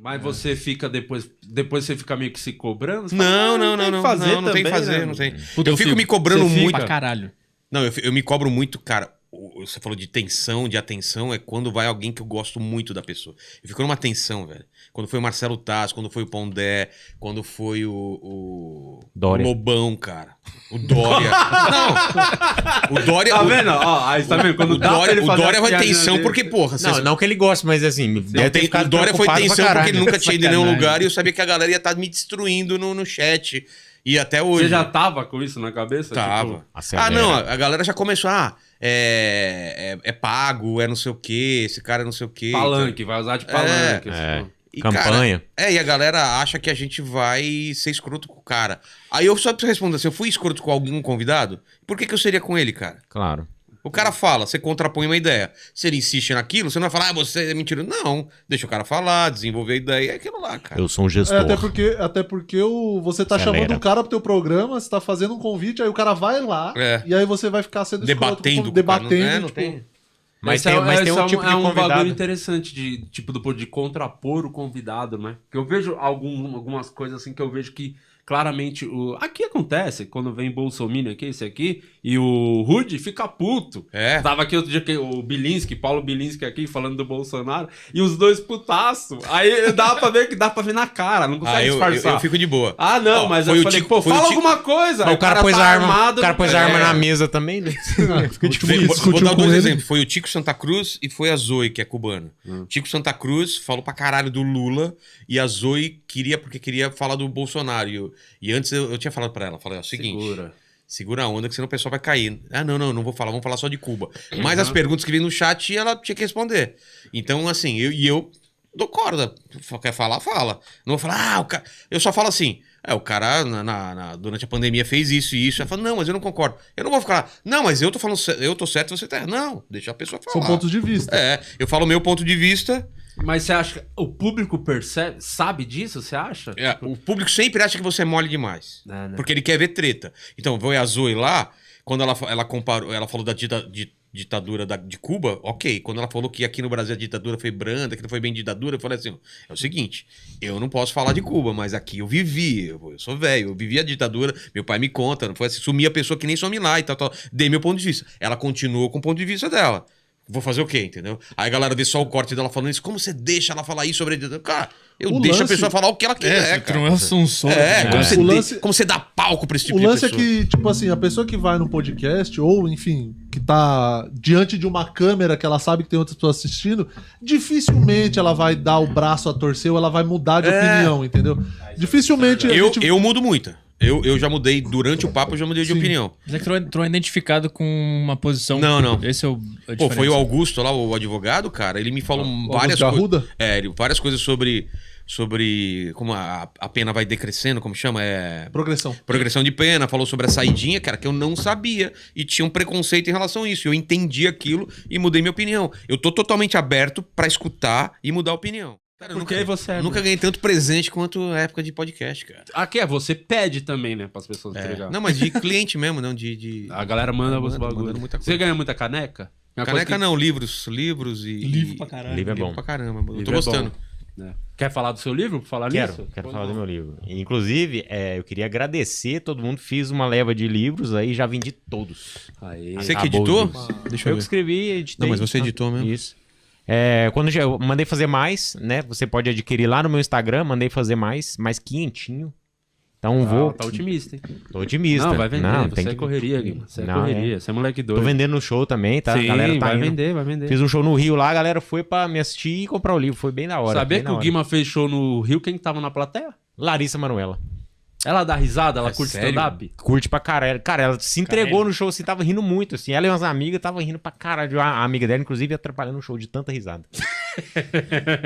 Mas você fica depois você fica meio que se cobrando? Você Não, fala, não tem que fazer, né? não tem. Puta, Eu fico me cobrando você fica muito. pra caralho. Não, eu me cobro muito, cara. Você falou de tensão, de atenção, é quando vai alguém que eu gosto muito da pessoa. Eu fico numa tensão, velho. Quando foi o Marcelo Taz, quando foi o Pondé, quando foi o Lobão, cara. O Dória. Não. O Dória. Tá vendo? Ó, aí tá vendo? Quando o Dória vai tensão porque, porra. Não que ele goste, mas assim. O Dória foi tensão porque ele nunca tinha ido em nenhum lugar e eu sabia que a galera ia estar me destruindo no chat. E até hoje. Você já tava com isso na cabeça? Tava. Tipo... não, a galera já começou. É pago, é não sei o quê, esse cara é não sei o quê. Palanque, vai usar de palanque. E, campanha. Cara, e a galera acha que a gente vai ser escroto com o cara. Aí eu só preciso responder assim: eu fui escroto com algum convidado? Por que eu seria com ele, cara? Claro. O cara fala, você contrapõe uma ideia. Se ele insiste naquilo, você não vai falar, você é mentiroso. Não, deixa o cara falar, desenvolver a ideia, é aquilo lá, cara. Eu sou um gestor. Até porque você tá chamando o cara pro teu programa, você tá fazendo um convite, aí o cara vai lá, e aí você vai ficar sendo debatendo. Debatendo. Tem. Mas tem um tipo de convidado. Bagulho interessante de contrapor o convidado, né? Porque eu vejo algumas coisas assim que eu vejo que claramente aqui acontece, quando vem Bolsonaro aqui, esse aqui, e o Rudy fica puto. Tava aqui outro dia o Paulo Bilinski aqui falando do Bolsonaro, e os dois putaço. Aí dá pra ver na cara, não consegue disfarçar. Eu fico de boa. Mas eu falei, fala alguma coisa. Mas o cara pôs a arma na mesa também, né? Vou dar dois exemplos. Foi o Tico Santa Cruz e foi a Zoe, que é cubana. Tico Santa Cruz falou pra caralho do Lula, e a Zoe porque queria falar do Bolsonaro. E antes eu tinha falado pra ela, falei, o seguinte, segura a onda que senão o pessoal vai cair. Não vou falar, vamos falar só de Cuba. Mas as perguntas que vêm no chat, ela tinha que responder. Então, assim, eu dou corda. Quer falar, fala. Não vou falar, eu só falo assim, o cara durante a pandemia fez isso e isso. Ela fala, não, mas eu não concordo. Eu não vou ficar, não, mas eu tô falando, eu tô certo, você tá errado. Não, deixa a pessoa falar. São pontos de vista. Eu falo o meu ponto de vista. Mas você acha que o público sabe disso, você acha? O público sempre acha que você é mole demais. Porque ele quer ver treta. Então, foi a Zoe lá, quando ela comparou, ela falou da ditadura de Cuba, ok. Quando ela falou que aqui no Brasil a ditadura foi branda, que não foi bem ditadura, eu falei assim, é o seguinte, eu não posso falar de Cuba, mas aqui eu vivi, eu sou velho, eu vivi a ditadura, meu pai me conta, não foi assim, sumi a pessoa que nem some lá e tal. Dei meu ponto de vista. Ela continuou com o ponto de vista dela. Vou fazer o quê, entendeu? Aí a galera vê só o corte dela falando isso. Como você deixa ela falar isso sobre a... Cara, deixo a pessoa falar o que ela quiser, cara. Como você dá palco pra esse tipo de pessoa. O lance é que, tipo assim, a pessoa que vai no podcast, ou, enfim, que tá diante de uma câmera que ela sabe que tem outras pessoas assistindo, dificilmente ela vai dar o braço a torcer ou ela vai mudar de opinião, entendeu? Dificilmente... Eu mudo muito. Eu já mudei, durante o papo, eu já mudei de opinião. Mas é que tu é identificado com uma posição... Não. Esse é a diferença. Foi o Augusto lá, o advogado, cara, ele me falou várias coisas. Várias coisas sobre como a pena vai decrescendo, como chama? Progressão de pena, falou sobre a saidinha, cara, que eu não sabia. E tinha um preconceito em relação a isso. Eu entendi aquilo e mudei minha opinião. Eu tô totalmente aberto pra escutar e mudar a opinião. Cara, nunca ganhei tanto presente quanto a época de podcast, cara. Aqui você pede também, né, pras pessoas entregar. Não, mas de cliente mesmo, não A galera manda os bagulhos. Você ganha muita caneca? Caneca não, livros e... Livro pra caramba. Livro é bom. Pra caramba, eu tô gostando. Quer falar do seu livro? Quero falar do meu livro. Inclusive, eu queria agradecer todo mundo. Fiz uma leva de livros aí, já vendi todos. Você que editou? Deixa eu ver. Eu que escrevi, editei. Não, mas você editou mesmo. Isso. Quando eu mandei fazer mais, né? Você pode adquirir lá no meu Instagram, mandei fazer mais quinhentinho. Então vou... Tá otimista, hein? Tô otimista. Não, vai vender. Não, você é correria, Guima. Você é correria. Você é moleque doido. Tô vendendo no show também, tá? Sim, a galera tá vai vender. Fiz um show no Rio lá, a galera foi pra me assistir e comprar o livro. Foi bem da hora. Sabia que o Guima fez show no Rio? Quem tava na plateia? Larissa Manoela. Ela dá risada? Ela curte stand-up? Curte pra caralho. Cara, ela se entregou no show, assim, tava rindo muito, assim. Ela e umas amigas tava rindo pra caralho. A amiga dela, inclusive, atrapalhando o show de tanta risada.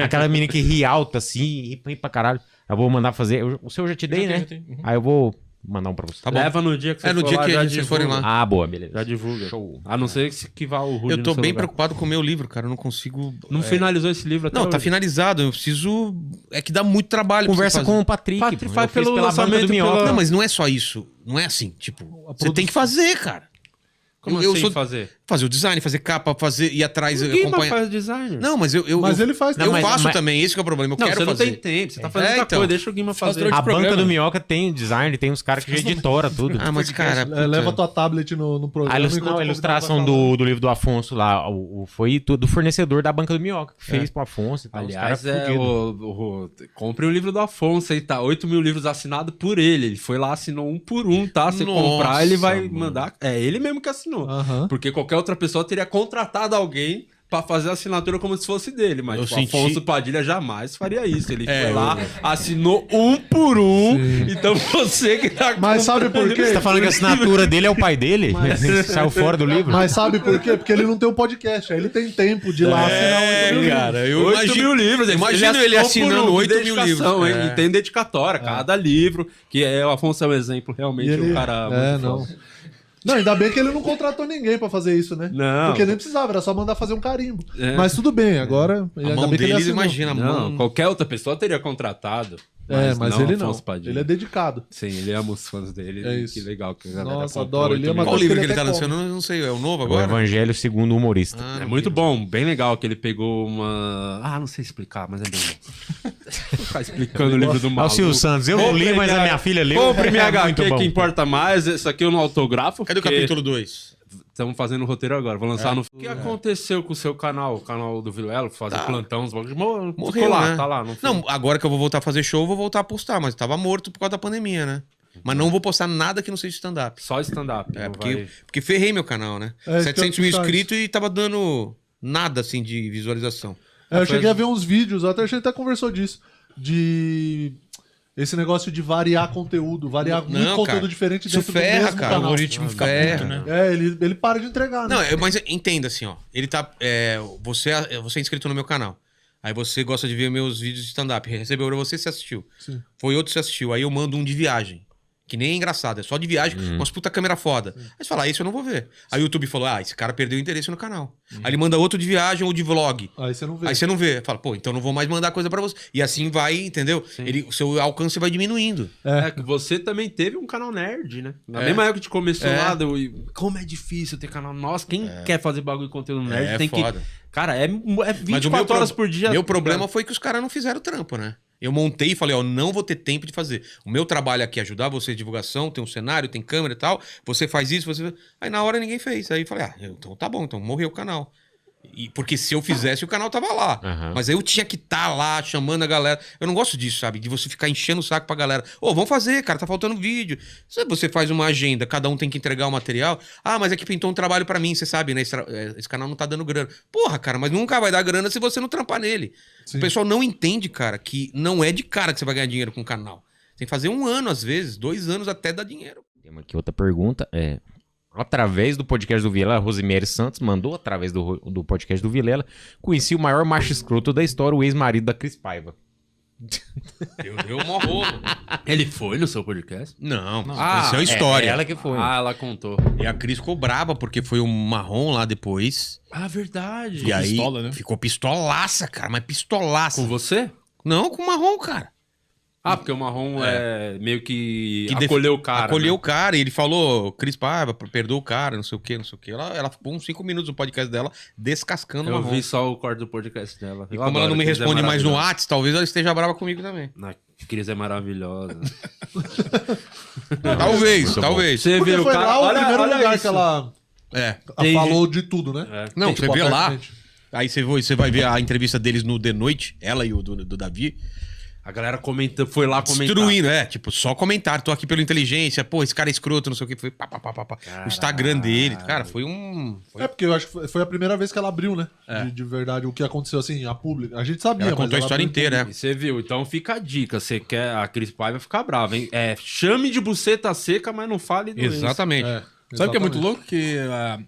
Aquela menina que ri alta, assim, ri pra caralho. Eu vou mandar fazer... O seu eu já te dei, né? Aí eu vou mandar um pra você. Tá bom. Leva no dia que você for no dia lá, que já vocês forem lá. Ah, boa, beleza. Já divulga. Show. A não ser que vá o Rudy. Eu tô bem preocupado com o meu livro, cara. Eu não consigo... Não finalizou esse livro até Não, hoje. tá finalizado. Eu preciso... É que dá muito trabalho. Conversa com o Patrick. Patrick faz pelo lançamento do Minhoca. Não, mas não é só isso. Não é assim, tipo... Você tem que fazer, cara. Como assim fazer? fazer o design, fazer capa, ir atrás, acompanhar. Faz design. Não, mas mas ele faz. Eu faço também, esse que é o problema. Eu quero você fazer. Não tem tempo, você tá fazendo outra coisa, deixa o Guima fazer. A banca do Minhoca tem design, tem uns caras que já editora tudo. Mas cara... leva tua tablet no programa. A ilustração do livro do Afonso lá, foi do fornecedor da banca do Minhoca, que fez pro Afonso e tal. Aliás, compre o livro do Afonso aí, tá? 8 mil livros assinados por ele. Ele foi lá, assinou um por um, tá? Se comprar, ele vai mandar... É ele mesmo que assinou. Porque qualquer outra pessoa teria contratado alguém pra fazer a assinatura como se fosse dele. Mas o Afonso Padilha jamais faria isso. Ele foi lá, assinou um por um. Sim. Então você que tá... Mas sabe por quê? Você tá falando que a assinatura dele é o pai dele? Saiu fora do livro? Mas sabe por quê? Porque ele não tem um podcast. Aí ele tem tempo de ir lá assinar 8 mil cara, livros. 8 mil livros. Imagina ele assinando 8 mil livros. E tem dedicatória, cada livro. Que o Afonso é um exemplo, realmente. Um cara Não, ainda bem que ele não contratou ninguém pra fazer isso, né? Não. Porque nem precisava, era só mandar fazer um carimbo. Mas tudo bem, agora... A mão dele, imagina. Qualquer outra pessoa teria contratado. Mas ele não. Ele é dedicado. Sim, ele ama os fãs dele. É isso. Que legal. Que a galera Nossa, adoro. Ele ama Qual livro que ele tá lançando? Eu não sei, é o novo agora? O Evangelho segundo o Humorista. É muito bom, bem legal que ele pegou uma... não sei explicar, mas é bem bom. Ficar explicando o livro do maluco. O Silvio Santos, eu não li, mas a minha filha leu. Compre minha HQ, que importa mais. Isso aqui eu não autografo. Cadê o capítulo 2? Estamos fazendo o roteiro agora, vou lançar no... O que aconteceu com o seu canal, o canal do Vilela, fazer plantão, os bagulhos? Morreu lá, né? Tá lá. Não, agora que eu vou voltar a fazer show, eu vou voltar a postar, mas tava morto por causa da pandemia, né? Mas não vou postar nada que não seja stand-up. Só stand-up. Porque ferrei meu canal, né? 700 mil inscritos e tava dando nada, assim, de visualização. Eu cheguei a ver uns vídeos, até a gente até conversou disso, de... Esse negócio de variar conteúdo, muito conteúdo diferente dentro do mesmo canal. O algoritmo fica puto, né? Ele para de entregar, né? Não, mas entenda assim, ó. Ele tá... você é inscrito no meu canal. Aí você gosta de ver meus vídeos de stand-up. Recebeu pra você assistiu. Sim. Foi outro que você assistiu. Aí eu mando um de viagem. Que nem é engraçado, é só de viagem, umas puta câmera foda. Aí você fala, isso eu não vou ver. Aí o YouTube falou, esse cara perdeu o interesse no canal. Aí ele manda outro de viagem ou de vlog. Aí você não vê. Aí você não vê. Fala, então não vou mais mandar coisa pra você. E assim vai, entendeu? O seu alcance vai diminuindo. Que você também teve um canal nerd, né? Na mesma época que começou lá, como é difícil ter canal. Nossa, quem quer fazer bagulho de conteúdo nerd tem foda. que... Cara, é 24 horas por dia. Meu problema foi que os caras não fizeram trampo, né? Eu montei e falei, não vou ter tempo de fazer. O meu trabalho aqui é ajudar você em divulgação, tem um cenário, tem câmera e tal. Você faz isso, você... Aí na hora ninguém fez. Aí eu falei, então tá bom, então morreu o canal. Porque se eu fizesse, o canal tava lá. Mas aí eu tinha que estar lá, chamando a galera. Eu não gosto disso, sabe? De você ficar enchendo o saco pra galera. Vamos fazer, cara, tá faltando vídeo. Se você faz uma agenda, cada um tem que entregar o material. Mas é que pintou um trabalho pra mim, você sabe, né? Esse canal não tá dando grana. Porra, cara, mas nunca vai dar grana se você não trampar nele. Sim. O pessoal não entende, cara, que não é de cara que você vai ganhar dinheiro com o canal. Tem que fazer 1 ano, às vezes, 2 anos até dar dinheiro. Tem aqui outra pergunta, através do podcast do Vilela, a Rosemary Santos mandou através do podcast do Vilela, conheci o maior macho escroto da história, o ex-marido da Cris Paiva. Deu um rolo. Ele foi no seu podcast? Não. Isso é uma história. Ela que foi. Ela contou. E a Cris ficou brava porque foi um marrom lá depois. Verdade. E aí pistola, né? Ficou pistolaça, cara, mas pistolaça. Com você? Não, com o marrom, cara. Porque o marrom meio que acolheu o cara. Acolheu o cara e ele falou, Cris Paiva, perdoa o cara, não sei o quê. Ela ficou uns 5 minutos no podcast dela descascando o marrom. Eu vi só o corte do podcast dela. E como ela não me responde mais no WhatsApp, talvez ela esteja brava comigo também. A Cris é maravilhosa. Talvez. Você vê o cara... Olha o primeiro lugar que ela falou de tudo, né? Não, você vê lá. Aí você vai ver a entrevista deles no The Noite, ela e o do Davi. A galera comenta, foi lá comentar. Destruindo, só comentário. Tô aqui pela inteligência, esse cara é escroto, não sei o que. Foi o Instagram dele. Cara, foi um... porque eu acho que foi a primeira vez que ela abriu, né? De verdade, o que aconteceu, assim, a pública. A gente sabia, ela contou a história inteira, E você viu, então fica a dica. Você quer... A Cris Paiva ficar brava, hein? Chame de buceta seca, mas não fale do Exatamente. Sabe o que é muito louco? Que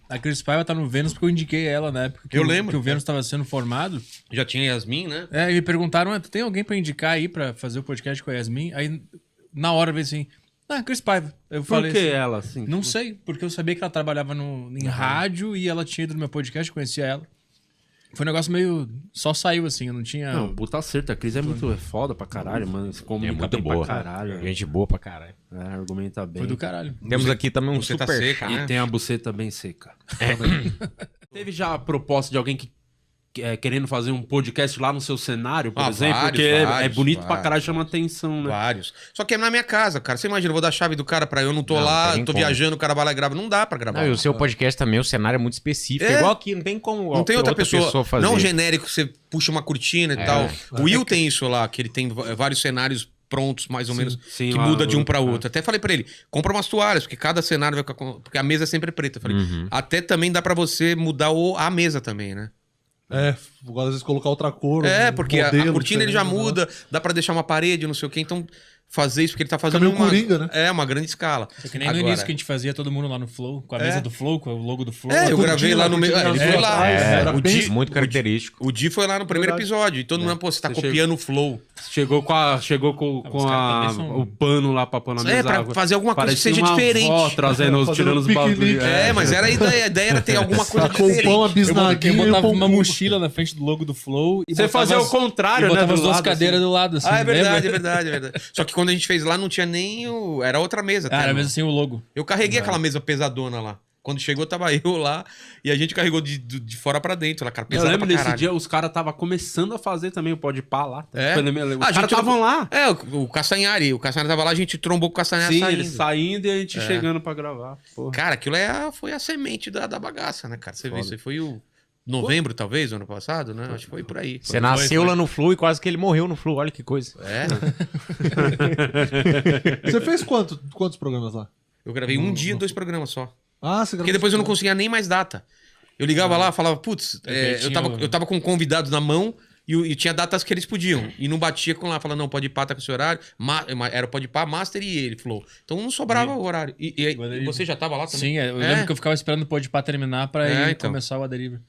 a Cris Paiva tá no Vênus porque eu indiquei ela na época que, eu lembro que o Vênus tava sendo formado. Já tinha Yasmin, né? E me perguntaram, tu tem alguém pra indicar aí pra fazer o podcast com a Yasmin? Aí, na hora, eu veio assim, Cris Paiva. Eu falei Por que assim, ela, assim? Não sei, porque eu sabia que ela trabalhava em rádio e ela tinha ido no meu podcast, conhecia ela. Foi um negócio meio... Só saiu, assim, eu não tinha... Não, puta acerto. A Cris é muito foda pra caralho, mano. Se comunica muito bem boa. pra caralho. Gente boa pra caralho. Argumenta bem. Foi do caralho. Temos aqui também um Buceta super seca, chat. né? E tem a buceta bem seca. Teve já a proposta de alguém que querendo fazer um podcast lá no seu cenário, por exemplo? Vários, Porque é vários, bonito pra vários. caralho, chama atenção, né? Vários. Só que é na minha casa, cara. Você imagina, eu vou dar a chave do cara pra eu não tô Não, lá, não tem tô como. viajando, o cara vai lá e grava. Não dá pra gravar. Não, e o seu podcast também, o cenário é muito específico. É. Igual aqui, não tem como Não tem outra pessoa. fazer. Não genérico, você puxa uma cortina e tal. O Will tem isso lá, que ele tem vários cenários prontos, mais ou menos, sim, que lá muda de um pra no- outro. Até falei pra ele, compra umas toalhas, porque cada cenário vai ficar porque a mesa é sempre preta. Eu falei, até também dá pra você mudar a mesa também, né? Agora às vezes colocar outra cor. É, um porque a modelo cortina ele já diferente, né? muda, dá pra deixar uma parede, não sei o quê. Então, fazer isso, porque ele tá fazendo meio Coringa, né? É, uma grande escala. É que nem no início que a gente fazia todo mundo lá no Flow, com a mesa do Flow, com o logo do Flow. É, eu Cortina, gravei lá no meio. cortina Ele azul foi lá. atrás, era O bem- Di, Muito característico. o Di foi lá no primeiro Verdade. episódio. E todo mundo, pô, você tá Você copiando o Flow. Chegou com os caras também são- o pano lá pra pôr na mesa. Pra fazer alguma coisa que Parecia seja uma diferente. avó trazendo, Fazendo tirando os piquenique. bagulhos. É, mas era a ideia era ter alguma coisa Sacou o diferente. pão, a Eu bisnaguinha e o botava pão uma com- mochila na frente do logo do Flow e Você botava fazia as- o contrário, e né? botava do as duas lado, cadeiras assim. do lado, assim. Ah, é verdade, lembra? é verdade, é verdade. Só que quando a gente fez lá, não tinha nem o... Era outra mesa. Ah, até, era né? mesmo assim o logo. Eu carreguei aquela mesa pesadona lá. Quando chegou, tava eu lá. E a gente carregou de fora pra dentro lá, cara. Eu Pesado lembro pra nesse caralho. dia, os caras estavam começando a fazer também o Podpah lá. É? Os A caras gente- estavam lá. É, o Castanhari. O Castanhari tava lá, a gente trombou com o Castanhari Sim, saindo. eles saindo e a gente chegando pra gravar. Porra. Cara, aquilo foi a semente da bagaça, né, cara? Você viu, isso aí foi o novembro, talvez, ano passado, né? Acho que foi por aí. Você nasceu lá no Flow e quase que ele morreu no Flow. Olha que coisa. É, Você fez quantos programas lá? eu gravei um dia, 2 programas só. Ah, você Porque depois eu não conseguia nem mais data. Eu ligava lá, falava, putz, eu tava com convidados na mão e tinha datas que eles podiam. E não batia com lá, falava, não, pode ir pá, tá com esse horário. Era o pode ir pá, Master e ele, falou. Então não sobrava o horário. E você já tava lá também? Sim, eu lembro que eu ficava esperando o Podpah terminar pra ele então. começar o A Deriva.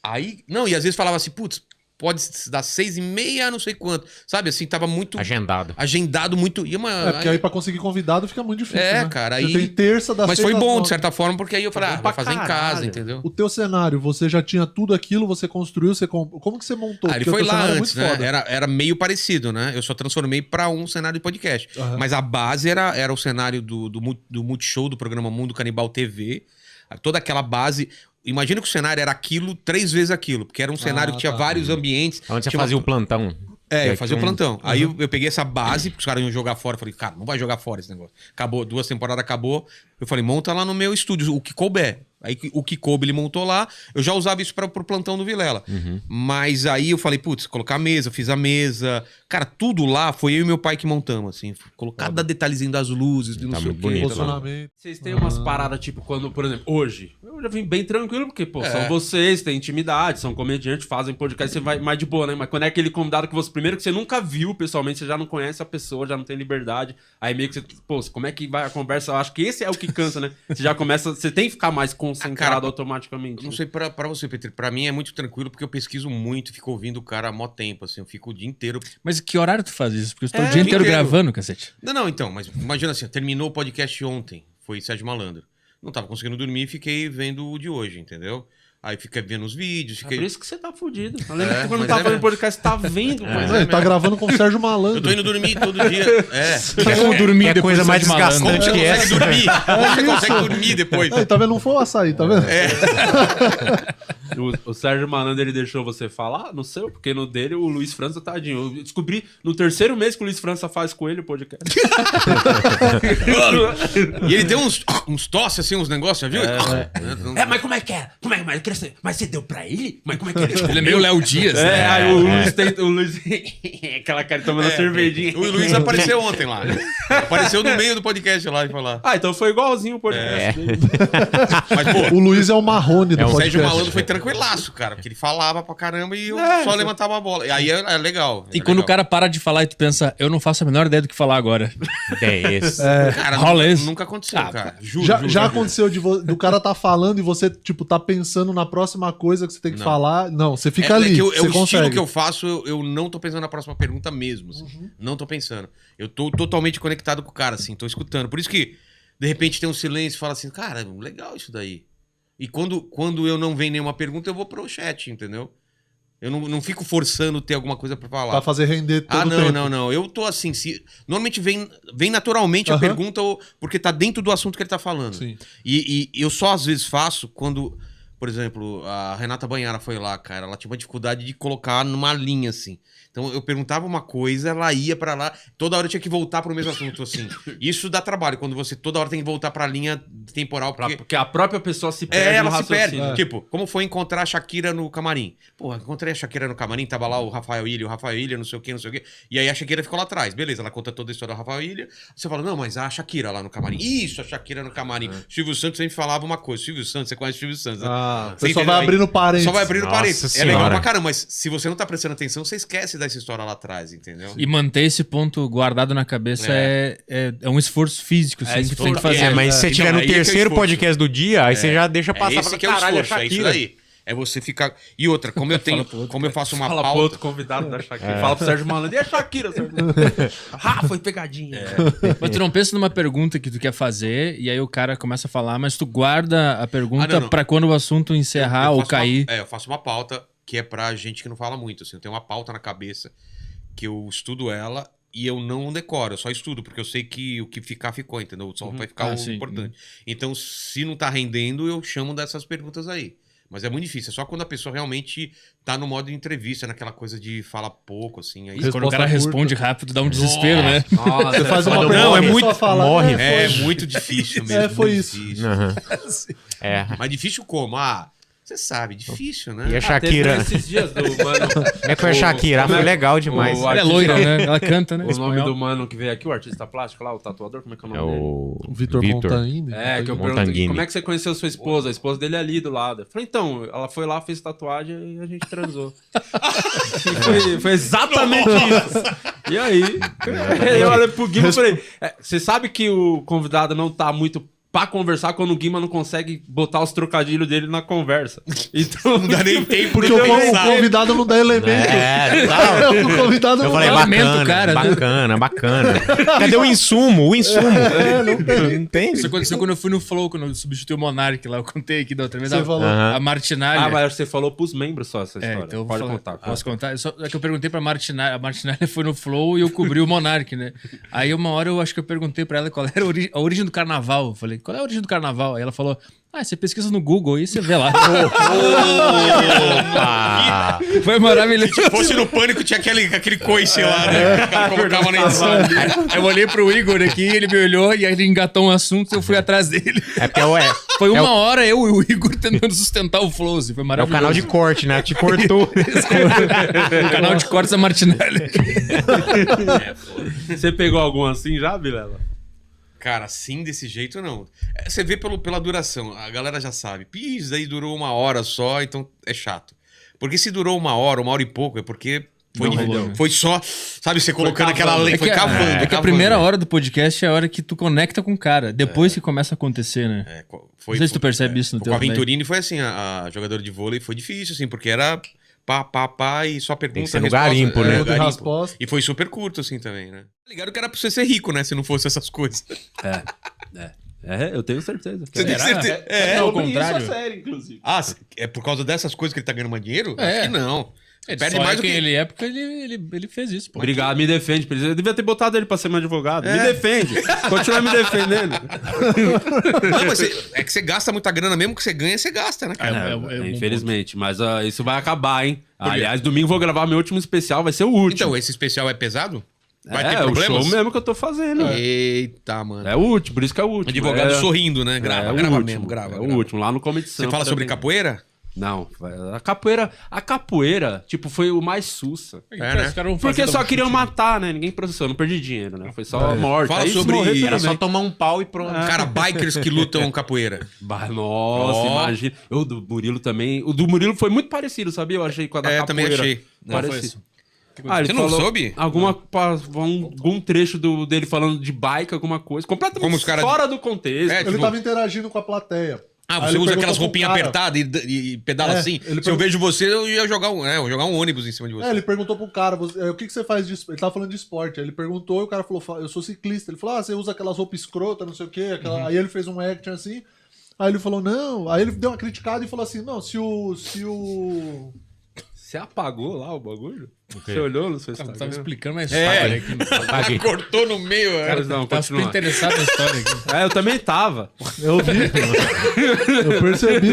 Aí, não, e às vezes falava assim, putz, pode dar 6h30, não sei quanto. Sabe, assim, tava muito Agendado. agendado, muito... porque aí pra conseguir convidado fica muito difícil, É, né? cara, Você aí- tem terça das Mas 6 foi às bom, 9. de certa forma, porque aí eu falei, bom vou pra fazer em casa, caralho. entendeu? O teu cenário, você já tinha tudo aquilo, você construiu, como que você montou? Ele Porque o foi teu lá cenário é antes, muito né? foda. Era meio parecido, né? Eu só transformei pra um cenário de podcast. Aham. Mas a base era o cenário do Multishow, do programa Mundo Canibal TV. Toda aquela base... Imagina que o cenário era aquilo, 3 vezes aquilo. Porque era um cenário que tinha tá. vários ambientes. Onde você tinha fazia uma- o plantão. Eu fazia o Tinha um- plantão. Aí eu peguei essa base, porque os caras iam jogar fora. Eu falei, cara, não vai jogar fora esse negócio. Acabou, 2 temporadas acabou. Eu falei, monta lá no meu estúdio, o que couber. Aí o que coube ele montou lá. Eu já usava isso pro plantão do Vilela. Mas aí eu falei, putz, colocar a mesa, eu fiz a mesa. Cara, tudo lá foi eu e meu pai que montamos, assim. Colocar cada detalhezinho das luzes, de não Tá sei o muito quê. bonito, Posicionamento. Vocês têm umas paradas, tipo, quando, por exemplo, hoje, eu já vim bem tranquilo, porque, pô, É. são vocês, têm intimidade, são comediantes, fazem podcast, você vai mais de boa, né? Mas quando é aquele convidado que você, primeiro que você nunca viu pessoalmente, você já não conhece a pessoa, já não tem liberdade, aí meio que você, pô, como é que vai a conversa? Eu acho que esse é o que cansa, né? Você já começa, você tem que ficar mais concentrado Cara, automaticamente. Não sei pra você, Petri. Pra mim é muito tranquilo, porque eu pesquiso muito, fico ouvindo o cara há mó tempo, assim. Eu fico o dia inteiro. Mas que horário tu faz isso? Porque eu estou É, o dia o inteiro dia inteiro. gravando, cacete. Não, então, mas imagina assim, terminou o podcast ontem, foi Sérgio Malandro. Não tava conseguindo dormir e fiquei vendo o de hoje, entendeu? Aí fica vendo os vídeos, É fiquei... por isso que você tá fudido. Eu lembro É, que quando mas tá é fazendo mesmo. podcast, você tá vendo, mas Ele tá gravando com o Sérgio Malandro. Eu tô indo dormir todo dia. Tem como dormir É depois coisa de mais Sérgio Malandro. Como você desgastante que consegue essa. dormir? Como você consegue dormir depois? Aí, tá vendo? Não foi o açaí, tá vendo? o Sérgio Malandro, ele deixou você falar no seu, porque no dele o Luiz França, tadinho. Eu descobri no 3º mês que o Luiz França faz com ele o podcast. E ele deu uns tosse, assim, uns negócios, já viu? Mas como é que é? Como é que é? Mas você deu pra ele? Mas como é que ele Ele é meio Léo Dias, né? aí o Luiz tem. O Luiz. Aquela cara tomando a cervejinha. O Luiz apareceu ontem lá. Apareceu no meio do podcast lá e falar. Ah, então foi igualzinho o podcast dele. Mas, pô, O Luiz é o Marrone do o podcast. Sérgio Malandro foi tranquilaço, cara, porque ele falava pra caramba e eu só levantava a bola. E aí é legal. E quando o cara para de falar e tu pensa, eu não faço a menor ideia do que falar agora. É esse. Cara, rola isso? nunca aconteceu, cara. Juro. Já juro. aconteceu do cara tá falando e você, tipo, tá pensando na próxima coisa que você tem que falar. Não, você fica ali. É você o estilo consegue. que eu faço, eu não tô pensando na próxima pergunta mesmo. Assim. Não tô pensando. Eu tô totalmente conectado com o cara, assim, tô escutando. Por isso que, de repente, tem um silêncio e fala assim, cara, legal isso daí. E quando eu não venho nenhuma pergunta, eu vou pro chat, entendeu? Eu não fico forçando ter alguma coisa pra falar. Pra fazer render todo o tempo. Não. Eu tô assim, normalmente vem naturalmente a pergunta porque tá dentro do assunto que ele tá falando. Sim. E eu só às vezes faço quando, por exemplo, a Renata Banhara foi lá, cara, ela tinha uma dificuldade de colocar numa linha, assim. Então eu perguntava uma coisa, ela ia pra lá, toda hora eu tinha que voltar pro mesmo assunto, assim. Isso dá trabalho, quando você toda hora tem que voltar pra linha temporal. Porque a própria pessoa se perde ela no se perde. raciocínio. Tipo, como foi encontrar a Shakira no camarim? Porra, encontrei a Shakira no camarim, tava lá o Rafael Ilha, não sei o quê. E aí a Shakira ficou lá atrás. Beleza, ela conta toda a história do Rafael Ilha. Você fala, não, mas a Shakira lá no camarim. Isso, a Shakira no camarim. Silvio Santos sempre falava uma coisa. Silvio Santos, você conhece o Silvio Santos, né? Você só vai abrindo parênteses. Só vai abrindo parênteses. É Senhora. legal pra caramba, mas se você não tá prestando atenção, você esquece dessa história lá atrás, entendeu? E manter esse ponto guardado na cabeça é um esforço físico, assim, que tu tem que fazer. Mas se você tiver no aí é que é o terceiro esforço. podcast do dia, aí você já deixa passar esse pra que é o caralho a esforço, é isso Shakira. daí. É você ficar... E outra, como eu faço uma Fala pro pauta... outro convidado da Shakira. Fala pro Sérgio Malandro. E a Shakira, Sérgio Malandro? Foi pegadinha. Mas tu não pensa numa pergunta que tu quer fazer e aí o cara começa a falar, mas tu guarda a pergunta não. pra quando o assunto encerrar ou faço cair. eu faço uma pauta que é pra gente que não fala muito, assim. Eu tenho uma pauta na cabeça que eu estudo ela e eu não decoro, eu só estudo, porque eu sei que o que ficar, ficou, entendeu? Só vai ficar o sim. importante. Então, se não tá rendendo, eu chamo dessas perguntas aí. Mas é muito difícil, é só quando a pessoa realmente tá no modo de entrevista, naquela coisa de falar pouco, assim. Aí Quando o cara responde rápido, dá um desespero, né? Nossa, Você faz uma Quando pergunta, não, é a pessoa muito- fala, morre. é muito difícil mesmo. foi muito isso. difícil. É. Mas difícil como? Você sabe, difícil, né? E a Teve Shakira. esses dias do mano. É com a Shakira, foi legal demais. o Ela é loira, né? Ela canta, né? O nome Espanhol. do mano que veio aqui, o artista plástico lá, o tatuador, como é que é o É nome dele? o Vitor Montanini. É, que eu Montanguini. perguntei, como é que você conheceu sua esposa? A esposa dele é ali do lado. Eu falei, então, ela foi lá, fez tatuagem e a gente transou. foi exatamente isso. E aí, eu olhei pro Guima e falei, você sabe que o convidado não tá muito pra conversar quando o Guima não consegue botar os trocadilhos dele na conversa. Então, Não dá nem tempo Porque de o pensar. convidado não dá elemento. tal. O convidado Eu não falei, dá. Alimenta o cara, né? bacana. Cadê o insumo? O insumo. não tem. Não tem? Isso aconteceu quando eu fui no Flow, quando eu substituí o Monark lá. Eu contei aqui da outra vez. Você falou. A Martinalha. mas você falou pros membros só essa história. Então eu vou Pode falar. contar. Posso contar? É que eu perguntei pra Martinalha. A Martinalha foi no Flow e eu cobri o Monark, né? Aí uma hora eu acho que eu perguntei pra ela qual era a origem do carnaval. Eu falei, qual é a origem do carnaval? Aí ela falou, você pesquisa no Google e você vê lá. Foi maravilhoso. Se fosse no Pânico, tinha aquele coice lá, né? Que o cara colocava na edição. Aí eu olhei pro Igor aqui, ele me olhou e aí ele engatou um assunto e eu fui atrás dele. É porque Foi uma hora eu e o Igor tentando sustentar o Flow. Foi é o maravilhoso. canal de corte, né? Te cortou. O canal de cortes da Martinalha. Você pegou algum assim já, Vilela? Cara, assim, desse jeito, não. Você vê pela duração. A galera já sabe. Isso daí durou 1 hora só, então é chato. Porque se durou 1 hora, 1 hora e pouco, é porque foi só, sabe, você colocando aquela lei, foi cavando. É que a cavando. primeira hora do podcast é a hora que tu conecta com o cara. Depois que começa a acontecer, né? Foi, Não sei se tu percebe isso no teu Com a também. Venturini foi assim, a jogadora de vôlei foi difícil, assim, porque era pá, e só pergunta, Tem que ser no resposta, garimpo, né? garimpo. Resposta. E foi super curto, assim, também, né? Ligado que era pra você ser rico, né? Se não fosse essas coisas. Eu tenho certeza. Você tem certeza? Ao contrário. Isso é sério, inclusive. Ah, é por causa dessas coisas que ele tá ganhando mais dinheiro? É. Acho que não. Perde mais do que ele é porque ele fez isso, pô. Obrigado, me defende. Eu devia ter botado ele pra ser meu advogado. Me defende. Continua me defendendo. Não, mas é que você gasta muita grana, mesmo que você ganha, você gasta, né, cara? Infelizmente. Mas isso vai acabar, hein? Aliás, domingo vou gravar meu último especial. Vai ser o último. Então, esse especial é pesado? Vai ter o problemas? show mesmo que eu tô fazendo. Eita, mano. É o último, por isso que é o último. Advogado sorrindo, né? É Grava o mesmo, último. grava. É o último, lá no Comedy Você Sampa fala sobre também. capoeira? Não, a capoeira, tipo, foi o mais sussa. né? Porque só queriam matar, né? Ninguém processou, não perdi dinheiro, né? Foi só morte. Fala Aí se sobre- morrer, tudo era bem. Só tomar um pau e pronto. Cara, bikers que lutam capoeira. Nossa, imagina. O do Murilo também. O do Murilo foi muito parecido, sabia? Eu achei com a da É, também capoeira. achei. Parecido. Você não soube? Algum trecho dele falando de bike, alguma coisa. Completamente Como os cara- fora do contexto. É, Ele tipo- tava interagindo com a plateia. Ah, Aí você ele usa perguntou aquelas pro roupinhas cara. apertadas e pedala É, assim? ele Se eu perguntou- vejo você, eu ia jogar um ônibus em cima de você. Ele perguntou pro cara, o que você faz de esporte? Ele tava falando de esporte. Aí ele perguntou e o cara falou, eu sou ciclista. Ele falou, você usa aquelas roupas escrotas, não sei o quê. Aí ele fez um action assim. Aí ele falou, não. Aí ele deu uma criticada e falou assim, não, se o Você apagou lá o bagulho? Você olhou no seu Cara, Instagram? tava explicando uma história aqui. Apaguei. Cortou no meio. Cara, não, Tava super continua. interessado na história aqui. Eu também tava. Eu vi. Eu percebi.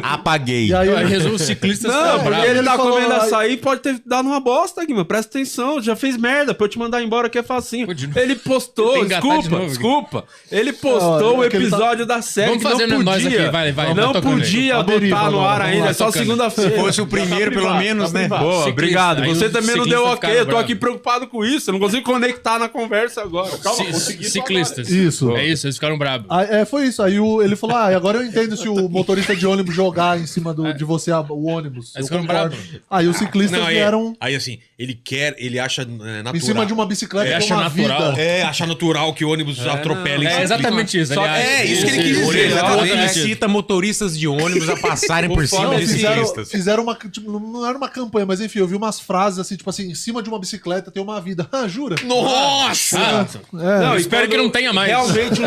Apaguei. E aí Aí ele resolve os ciclistas Não, ficar porque bravos. ele tá falou, comendo aí- açaí, pode ter dado uma bosta aqui, mano. Presta atenção, já fez merda. Pra eu te mandar embora aqui é facinho. Pô, de novo. Ele postou, Tem que engatar de desculpa, novo aqui. desculpa. Ele postou Olha, o é que ele tá- episódio da série Vamos que fazer não nós podia. aqui, vai Não tocando aí. podia A botar deriva no agora, ar vamos ainda, lá, é só tocando. segunda-feira. Se fosse o primeiro, pelo menos, né? Boa, Ciclista, obrigado. aí Você os também não deu ciclistas ok, ficaram eu tô aqui bravos. preocupado com isso. Eu não consigo conectar na conversa agora. Calma, consegui só Ciclistas. Isso. É isso, eles ficaram bravos. Foi isso. Aí ele falou: agora eu entendo se o motorista de ônibus jogar em cima de você o ônibus. Aí Eu ficaram concordo. bravos. Aí os ciclistas Não, vieram aí assim, ele acha natural. em cima de uma bicicleta Ele com acha uma natural. vida. Acha natural que o ônibus atropela. É exatamente isso. Só- aliás. é isso que ele quis Sim, dizer, exatamente. Ele incita motoristas de ônibus a passarem por cima foda é de que ciclistas. Fizeram uma. Tipo, não era uma campanha, mas enfim, eu vi umas frases assim, tipo assim, em cima de uma bicicleta tem uma vida. Ah, jura? Nossa! Ah, Não, eu espero que não tenha mais. Realmente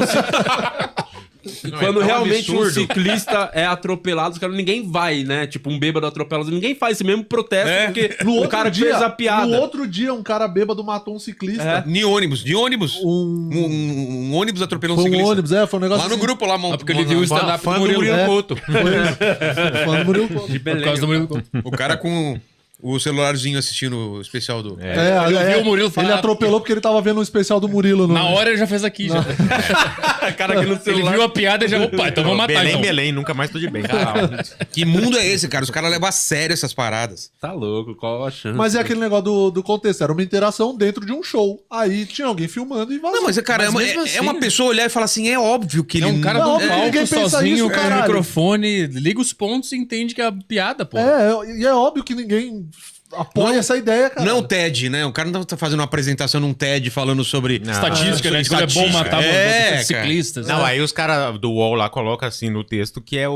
quando é tão realmente um absurdo. ciclista é atropelado, os caras, ninguém vai, né? Tipo, um bêbado atropelado, ninguém faz esse mesmo protesto, É. porque No o outro cara que dia, fez a piada. No outro dia, um cara bêbado matou um ciclista. De ônibus. Um, Um ônibus atropelou um foi um ciclista. ônibus, foi um negócio Lá no assim. grupo, lá, porque ele viu o stand-up Fã do do Murilo. Murilo É. Couto. Foi isso. Falando do Murilo Couto. Por causa do Murilo Couto. O cara com o celularzinho assistindo o especial do... Ele viu o Murilo falar- Ele atropelou porque ele tava vendo um especial do Murilo. Na hora ele já fez aqui. Já. cara aqui no Ele celular. viu a piada e já. Opa, então vamos matar. Belém, Então. Belém, nunca mais tô de bem. Que mundo é esse, cara? Os caras levam a sério essas paradas. Tá louco, qual a chance? Mas é aquele negócio do contexto. Era uma interação dentro de um show. Aí tinha alguém filmando e vazou. Não, mas, cara, Mas é, mesmo é uma assim- pessoa olhar e falar assim, é óbvio que É ele... um cara Não, do ninguém palco pensa sozinho isso, com o caralho. microfone, liga os pontos e entende que é piada, pô. E é óbvio que ninguém apoia essa ideia, cara. Não TED, né? O cara não tá fazendo uma apresentação num TED falando sobre... Estatística, né? De como é bom matar cara. ciclistas. Não, aí os caras do UOL lá colocam assim no texto que é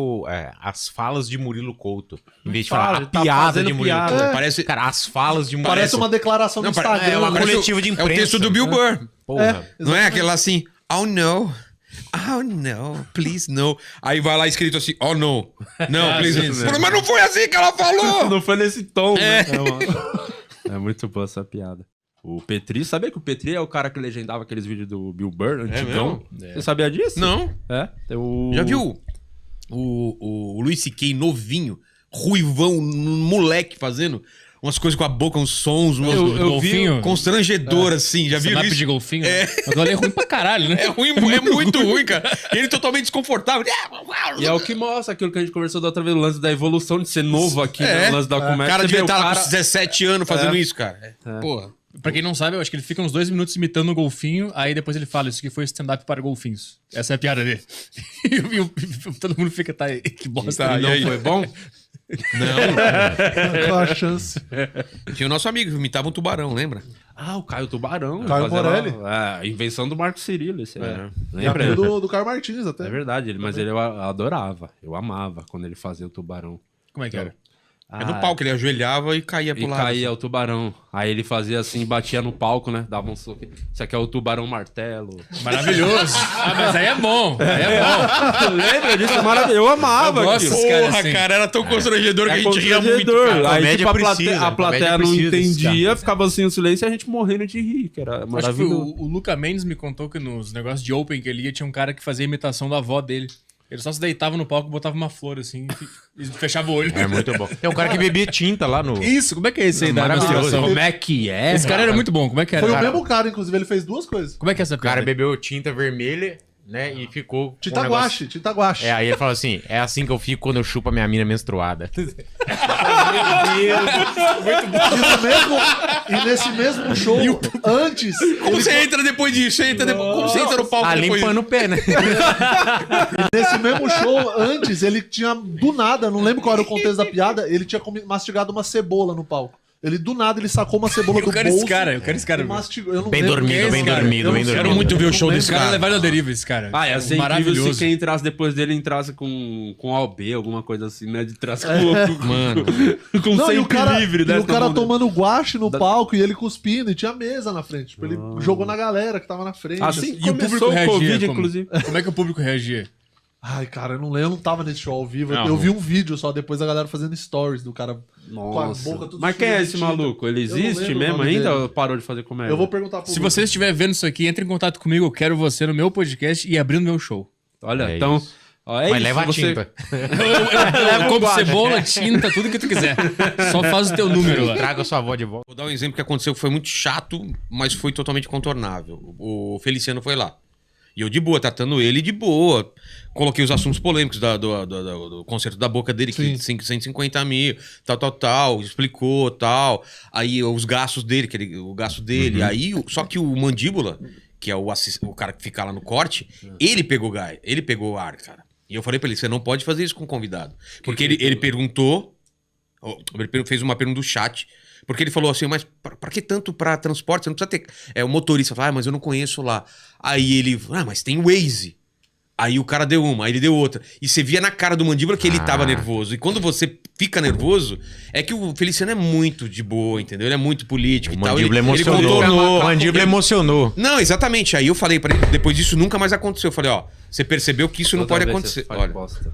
as falas de Murilo Couto. Em vez de falar Ele a tá piada fazendo de Murilo piada. Couto. Parece... Cara, as falas de Murilo Parece uma declaração no Não, Instagram. é uma parece coletiva de É o imprensa. texto do Bill Burr. Porra. Não é aquele lá assim, oh no, oh no, please no. Aí vai lá escrito assim, oh no, não, please sim, no. sim. Mas não foi assim que ela falou! Não foi nesse tom, né? É muito boa essa piada. O Petri, sabia que o Petri é o cara que legendava aqueles vídeos do Bill Burr, antigão? Você sabia disso? Não. É. Já viu o Luis C.K. novinho, ruivão, moleque fazendo umas coisas com a boca, uns sons, umas Eu vi golfinho. constrangedor assim, já viu Stand-up isso? de golfinho. né? Aquilo ali é ruim pra caralho, né? É ruim, é muito ruim, cara. E ele totalmente desconfortável. E é o que mostra aquilo que a gente conversou da outra vez, o lance da evolução de ser novo aqui, né? O lance da O comédia. cara Você devia vê, o estar cara- com 17 anos fazendo isso, cara. Porra. Pra quem não sabe, eu acho que ele fica uns 2 minutos imitando o golfinho, aí depois ele fala, isso aqui foi stand-up para golfinhos. Essa é a piada dele. E todo mundo fica, tá aí, que bosta. Tá, E e não aí? foi bom? Qual a chance? Tinha o nosso amigo que imitava um tubarão, lembra? Ah, o Caio Tubarão. Caio fazia Morelli. lá- É, invenção do Marco Cirilo, esse aí, né? E Lembra? amigo do Caio Martins até. É verdade, mas ele eu adorava. Eu amava quando ele fazia o tubarão. Como é que era? É no palco, ele ajoelhava e caía pro E lado. caía o tubarão. Aí ele fazia assim, batia no palco, né? Dava um soco. Isso aqui é o tubarão martelo. Maravilhoso. Ah, mas aí é bom. Aí é bom. Lembra disso? Maravilhoso. Eu amava Eu gosto aquilo. desses caras Porra, assim. cara, era tão constrangedor que a É gente ria muito, constrangedor. cara. Aí, Comédia tipo, precisa, a plateia comédia não precisa desses entendia, caras. ficava assim o silêncio e a gente morrendo de rir, que era Acho que maravilhoso. o Luca Mendes me contou que nos negócios de Open que ele ia, tinha um cara que fazia imitação da avó dele. Ele só se deitava no palco, botava uma flor assim e fechava o olho. É muito bom. Tem um cara que bebia tinta lá no... Isso, como é que é esse aí da Maravilhoso. demonstração? Como é que é? Esse cara era muito bom, como é que era? Foi o Cara, mesmo cara, inclusive, ele fez duas coisas. como é que é essa O cara piada? bebeu tinta vermelha, né? E ficou... com Tita um negócio- Guache, Tita Guache. É, aí ele falou assim, é assim que eu fico quando eu chupo a minha mina menstruada. E nesse mesmo show, antes, Como você entra depois disso? Você entra depois... Como você entra no palco Ah, depois limpando o pé, né? nesse mesmo show, antes, ele tinha, do nada, não lembro qual era o contexto da piada, ele tinha mastigado uma cebola no palco. Ele, do nada, ele sacou uma cebola do Eu quero bolso. esse cara, eu quero esse cara. e meu. mastigou. Eu não Bem lembro dormido, quem é bem esse cara. dormido, Eu bem não sei. dormido. Quero muito ver o show Não desse Esse cara cara. levar na deriva, esse cara. Ah, ia ser incrível Maravilhoso. se quem entrasse depois dele entrasse com AOB, alguma coisa assim, né? De trás com Mano. com Não, e o sempre cara, livre, e né? o cara tomando guache no palco e ele cuspindo, e tinha mesa na frente. Tipo, ele jogou na galera que tava na frente. Assim E o começou público o reagia. Covid, como? inclusive. Como é que o público reagia? Ai, cara, eu não lembro, eu não tava nesse show ao vivo. Não. Eu vi um vídeo só depois da galera fazendo stories do cara com a Nossa. boca tudo Mas quem é suja de esse tinta. maluco? Ele Eu não existe lembro o mesmo nome ainda dele. ou parou de fazer comédia? Eu vou perguntar pro Se Lucas. você estiver vendo isso aqui, entre em contato comigo, eu quero você no meu podcast e abrindo meu show. Olha, É então... isso. Ó, é Mas isso, leva a você... tinta. Eu compro cebola, tinta, tudo que tu quiser. Só faz o teu número lá. Traga sua avó de volta. Vou dar um exemplo que aconteceu que foi muito chato, mas foi totalmente contornável. O Feliciano foi lá. E eu de boa, tratando ele de boa. Coloquei os assuntos polêmicos do concerto da boca dele, que 150 mil, tal, explicou, tal. Aí os gastos dele, o gasto dele. Aí, só que o Mandíbula, que é o cara que fica lá no corte, ele pegou o ar, cara. E eu falei pra ele, você não pode fazer isso com o convidado. Porque ele perguntou, ele fez uma pergunta do chat, porque ele falou assim, mas pra que tanto pra transporte? Você não precisa ter... o motorista falou, mas eu não conheço lá. Aí ele, mas tem Waze. Aí o cara deu uma, aí ele deu outra. E você via na cara do Mandíbula que ele tava nervoso. E quando você fica nervoso, é que o Feliciano é muito de boa, entendeu? Ele é muito político O e tal. Mandíbula Ele emocionou. contornou. O Mandíbula emocionou. Não, exatamente. Aí eu falei pra ele, depois disso nunca mais aconteceu. Eu falei, você percebeu que isso não Toda pode vez acontecer. você faz Olha, bosta.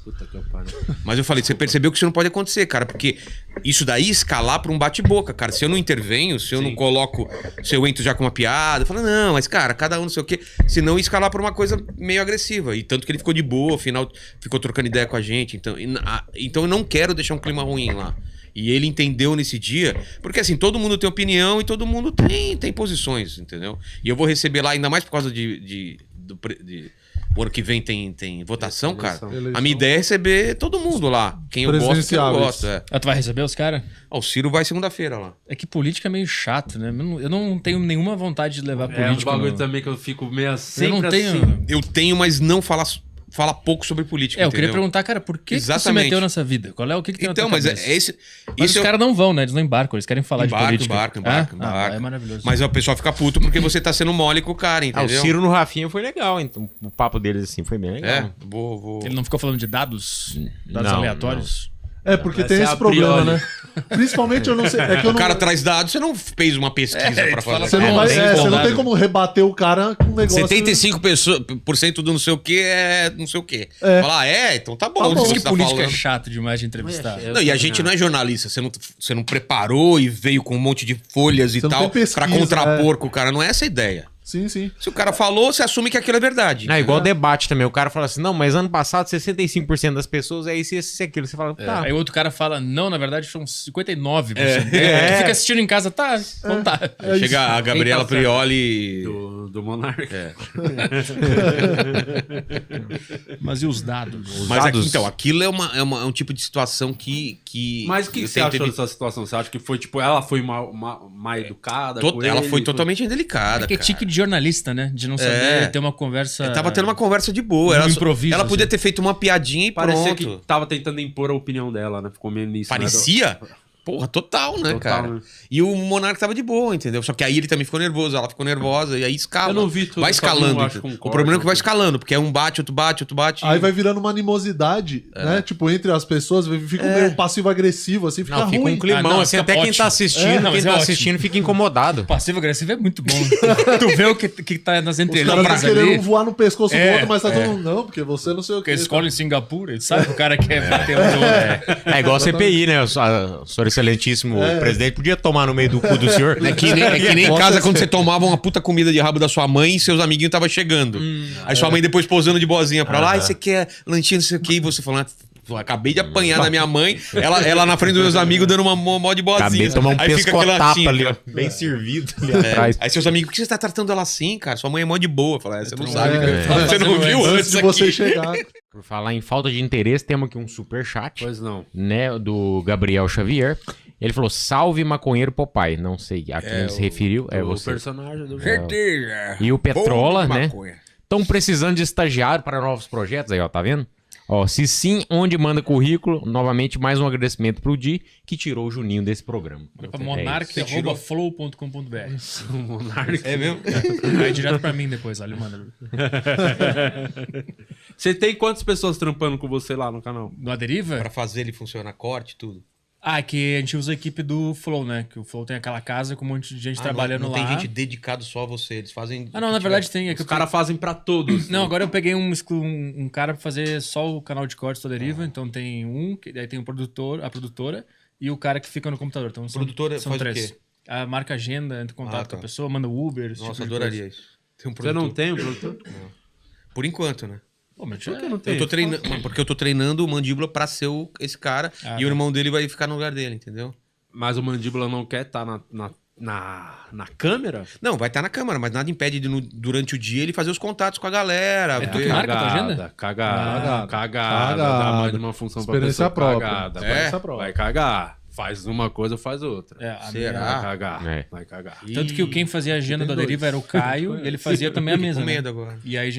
Puta que pariu. mas eu falei, você percebeu que isso não pode acontecer, cara, porque isso daí escalar pra um bate-boca, cara. Se eu não intervenho, se eu não coloco, se eu entro já com uma piada, eu falo, não, mas cara, cada um não sei o quê, se não escalar pra uma coisa meio agressiva. E tanto que ele ficou de boa, afinal, ficou trocando ideia com a gente. Então eu não quero deixar um clima ruim lá. E ele entendeu nesse dia, porque assim, todo mundo tem opinião e todo mundo tem posições, entendeu? E eu vou receber lá, ainda mais por causa o ano que vem tem votação, cara. A minha ideia é receber todo mundo lá. Quem eu gosto, quem eu não gosto. Tu vai receber os caras? O Ciro vai segunda-feira lá. É que política é meio chato, né? Eu não tenho nenhuma vontade de levar É um político. bagulho também que eu fico meio Eu sempre não tenho... assim. Eu tenho, mas não fala pouco sobre política, eu queria entendeu? perguntar, cara, por que tu se Exatamente. meteu nessa vida? Qual é o que tem na Então, tua mas cabeça? esse... Mas isso os caras não vão, né? Eles não embarcam, eles querem falar de política. Embarca. É maravilhoso. Mas o pessoal fica puto porque você tá sendo mole com o cara, Ah, o entendeu? Ciro no Rafinha foi legal, então o papo deles assim foi bem legal. É, vou... Ele não ficou falando de dados Não, aleatórios? É, porque Essa tem é esse a problema, priori. né? Principalmente eu não sei. É que eu O não, cara traz dados, você não fez uma pesquisa pra fazer. você não, vai, tem você não empolgado. tem como rebater o cara com um negócio. 75% do não sei o que é não sei o que. É. Falar, então tá bom. Tá bom. se Diz você que tá política é falando. chato demais de entrevistar. Eu Não, e a também gente não é acho. jornalista, você não preparou e veio com um monte de folhas e Você não tal tem pesquisa, pra contrapor com o cara. Não é essa a ideia. Sim, sim. Se o cara falou, você assume que aquilo é verdade. É igual debate também. O cara fala assim, não, mas ano passado 65% das pessoas é isso e aquilo. Você fala, tá. Aí o outro cara fala, não, na verdade são 59%. É. Tu fica assistindo em casa, tá, então tá. Chega a Gabriela Quem tá certo? Prioli. Do Monarca. Mas e os dados? Mas dados- então, aquilo é um tipo de situação que Mas o que eu você tento achou dessa situação? Você acha que foi, tipo, ela foi mal educada com Ela ele, foi foi- totalmente indelicada, É que é cara. tique de jornalista, né? De não saber ter uma conversa... Eu tava tendo uma conversa de boa. No Ela, improviso, ela podia assim. ter feito uma piadinha e Parecia pronto. que tava tentando impor a opinião dela, né? Ficou meio nisso. Parecia? Porra, total, né, Total, cara? né? E o Monarca tava de boa, entendeu? Só que aí ele também ficou nervoso, ela ficou nervosa, e aí escala. Eu não vi tudo, Vai só vi um, escalando. acho, com O corte, problema é que vai assim. escalando, porque é um bate, outro bate, outro bate. Aí vai virando uma animosidade, né? Tipo, entre as pessoas, fica um meio passivo-agressivo, assim, fica Não, fica ruim. um climão, Ah, não, assim, fica até quem ótimo. tá assistindo, Não, mas quem é tá ótimo. assistindo fica incomodado. Passivo-agressivo é muito bom. Tu vê o que tá nas Os caras entrelinhas estão querendo ali. voar no pescoço do É, outro, mas tá todo mundo, não, porque você não sei o Porque que. a escola em Singapura, ele sabe que o cara quer bater o outro. É igual a CPI, né? O senhor excelentíssimo presidente podia tomar no meio do cu do senhor. É que nem em Nossa, casa esse- quando você tomava uma puta comida de rabo da sua mãe e seus amiguinhos estavam chegando. Aí sua mãe depois posando de boazinha pra lá, você quer lanchinho, não sei o que, e você falando, acabei de apanhar da minha mãe, ela na frente dos meus amigos dando uma mó de boazinha. Acabei de tomar um Aí fica aquela pescotapa tinta. ali, ó. Bem servido ali atrás. Aí seus amigos, por que você tá tratando ela assim, cara? Sua mãe é mó de boa. Fala, você não sabe. É. Cara. Você não viu Antes antes de você aqui. chegar. Por falar em falta de interesse, temos aqui um superchat, Pois não. né? Do Gabriel Xavier. Ele falou, salve maconheiro Popeye. Não sei a quem ele se referiu, é O você. personagem do Certeza. E o Petrola, Bom de né? maconha. Estão precisando de estagiário para novos projetos aí, ó, tá vendo? Ó, se sim, onde manda currículo, novamente mais um agradecimento pro Di, que tirou o Juninho desse programa. Pra Você tirou? monarque.flow.com.br. É mesmo? Vai direto pra mim depois, ali manda. Você tem quantas pessoas trampando com você lá no canal? No Aderiva? Pra fazer ele funcionar, corte, tudo. Ah, que a gente usa a equipe do Flow, né? Que o Flow tem aquela casa com um monte de gente trabalhando não lá. tem gente dedicado só a você, eles fazem... Ah, não, na verdade tem. É que Os caras fazem pra todos. Não, agora eu peguei um cara pra fazer só o canal de cortes da Deriva, então tem daí tem o produtor, a produtora e o cara que fica no computador. Então são, Produtora são faz o 3. quê? A marca agenda, entra em contato tá. com a pessoa, manda Uber. esse Nossa, tipo de adoraria coisa. isso. Tem um Você não produtor. tem um produtor? Por enquanto, né? Pô, mas Por que não tem? Eu tô treinando, porque eu tô treinando o Mandíbula pra ser esse cara e o irmão dele vai ficar no lugar dele, entendeu? Mas o Mandíbula não quer estar na câmera? Não, vai estar na câmera, mas nada impede de durante o dia ele fazer os contatos com a galera. tu que ver. marca a tua agenda? Cagada. Dá mais de uma função pra Experiência pessoa. própria. Cagada. Experiência própria. Vai cagar. Faz uma coisa, faz outra. É, a Será? Vai cagar. É. Vai cagar. Tanto que quem fazia a agenda tem da dois. Deriva era o Caio, e ele fazia também a mesa, com né? medo agora. E aí